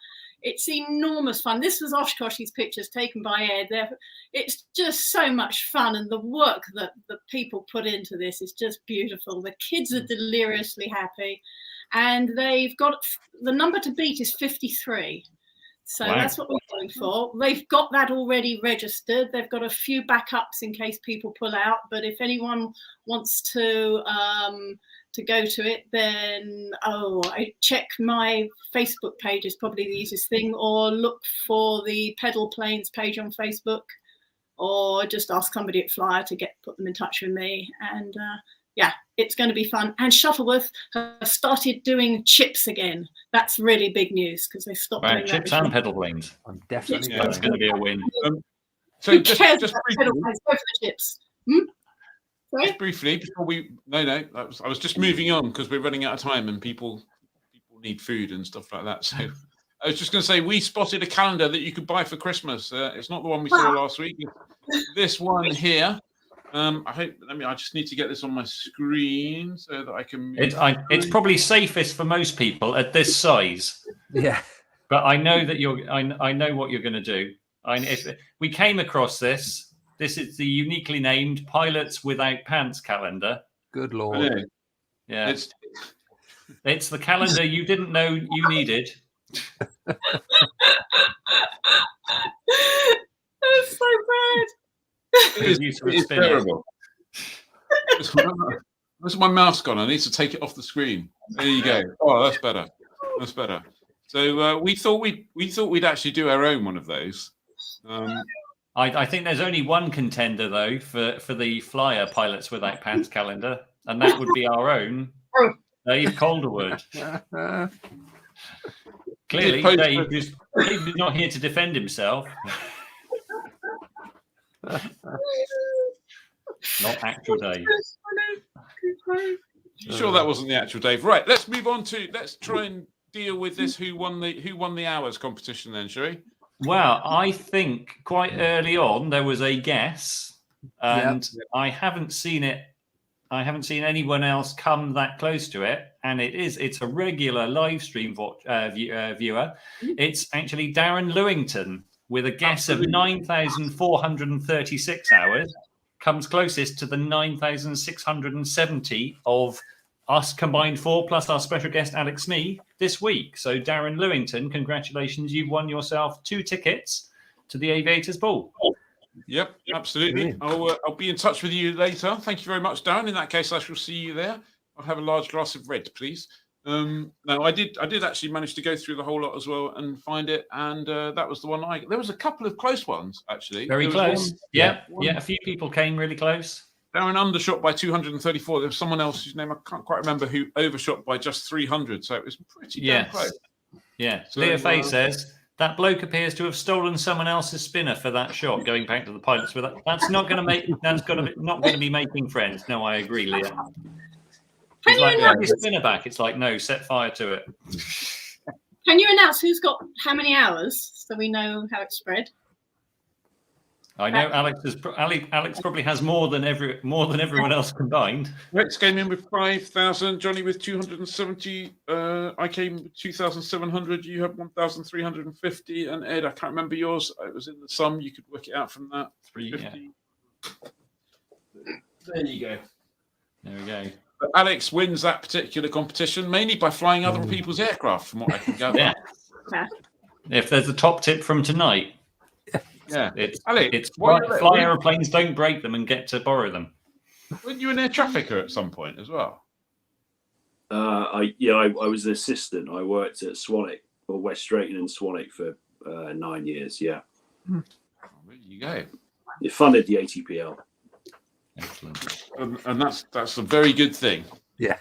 It's enormous fun. This was Oshkosh's pictures taken by Ed. It's just so much fun, and the work that the people put into this is just beautiful. The kids are deliriously happy, and they've got the number to beat is 53. So that's what we're going for. They've got that already registered. They've got a few backups in case people pull out. But if anyone wants to go to it, then I check my Facebook page is probably the easiest thing, or look for the Pedal Planes page on Facebook, or just ask somebody at Flyer to put them in touch with me. And yeah, it's going to be fun. And Shuttleworth have started doing chips again. That's really big news because they stopped doing chips that. and pedal planes. I'm definitely that's going to be a win. So just pedal planes, go for the chips. Just briefly before I was just moving on because we're running out of time and people need food and stuff like that. So I was just going to say we spotted a calendar that you could buy for Christmas. It's not the one we saw last week. This one here. I just need to get this on my screen so that I can. It's probably safest for most people at this size. Yeah, but I know that I know what you're going to do. If we came across this. This is the uniquely named Pilots Without Pants calendar. Good Lord. Yeah. It's the calendar you didn't know you needed. That's so bad. It's terrible. Where's my mouse gone? I need to take it off the screen. There you go. Oh, that's better. That's better. So we thought we'd actually do our own one of those. I think there's only one contender though for the Flyer Pilots Without Pants calendar, and that would be our own Dave Calderwood. Clearly, Dave is not here to defend himself. Not actual Dave. You sure that wasn't the actual Dave? Right, let's move on let's try and deal with this who won the hours competition then, shall we? Well, I think quite early on there was a guess, and I haven't seen it. I haven't seen anyone else come that close to it, and it's a regular live stream viewer. It's actually Darren Lewington with a guess of 9,436 hours, comes closest to the 9,670 of us combined four, plus our special guest Alex Smee this week. So Darren Lewington, congratulations, you've won yourself 2 tickets to the Aviators Ball. Yep, absolutely. I'll be in touch with you later. Thank you very much, Darren. In that case, I shall see you there. I'll have a large glass of red, please. No, I did actually manage to go through the whole lot as well and find it, and that was the one there was a couple of close ones actually. Very close. Yeah, a few people came really close. Darren undershot by 234. There was someone else whose name I can't quite remember who overshot by just 300. So it was pretty damn close. Yeah. So, Leah Faye says That bloke appears to have stolen someone else's spinner for that shot, going back to the pilots with that. That's not going to make. That's not going to be making friends. No, I agree, Leah. He's like, have your spinner back. It's like, no, set fire to it. Can you announce who's got how many hours so we know how it's spread? I know Alex probably has more than everyone else combined. Rex came in with 5,000. Johnny with 270. I came with 2,700. You had 1,350. And Ed, I can't remember yours. It was in the sum. You could work it out from that. 350. Yeah. There you go. There we go. But Alex wins that particular competition mainly by flying other people's aircraft, from what I can gather. Yeah. If there's a top tip from tonight. Yeah, it's fly aeroplanes, don't break them and get to borrow them. Weren't you an air trafficker at some point as well? I was an assistant. I worked at Swanwick, or West Drayton and Swanwick for 9 years. Yeah. There you go. It funded the ATPL. Excellent. And that's a very good thing. Yeah.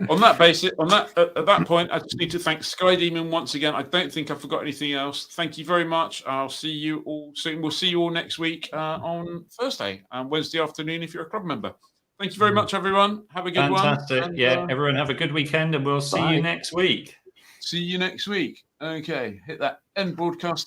On that basis, at that point, I just need to thank SkyDemon once again. I don't think I forgot anything else. Thank you very much. I'll see you all soon. We'll see you all next week on Thursday and Wednesday afternoon if you're a club member. Thank you very much, everyone. Have a good one. Fantastic. And, everyone have a good weekend, and we'll see you next week. See you next week. Okay, hit that end broadcast.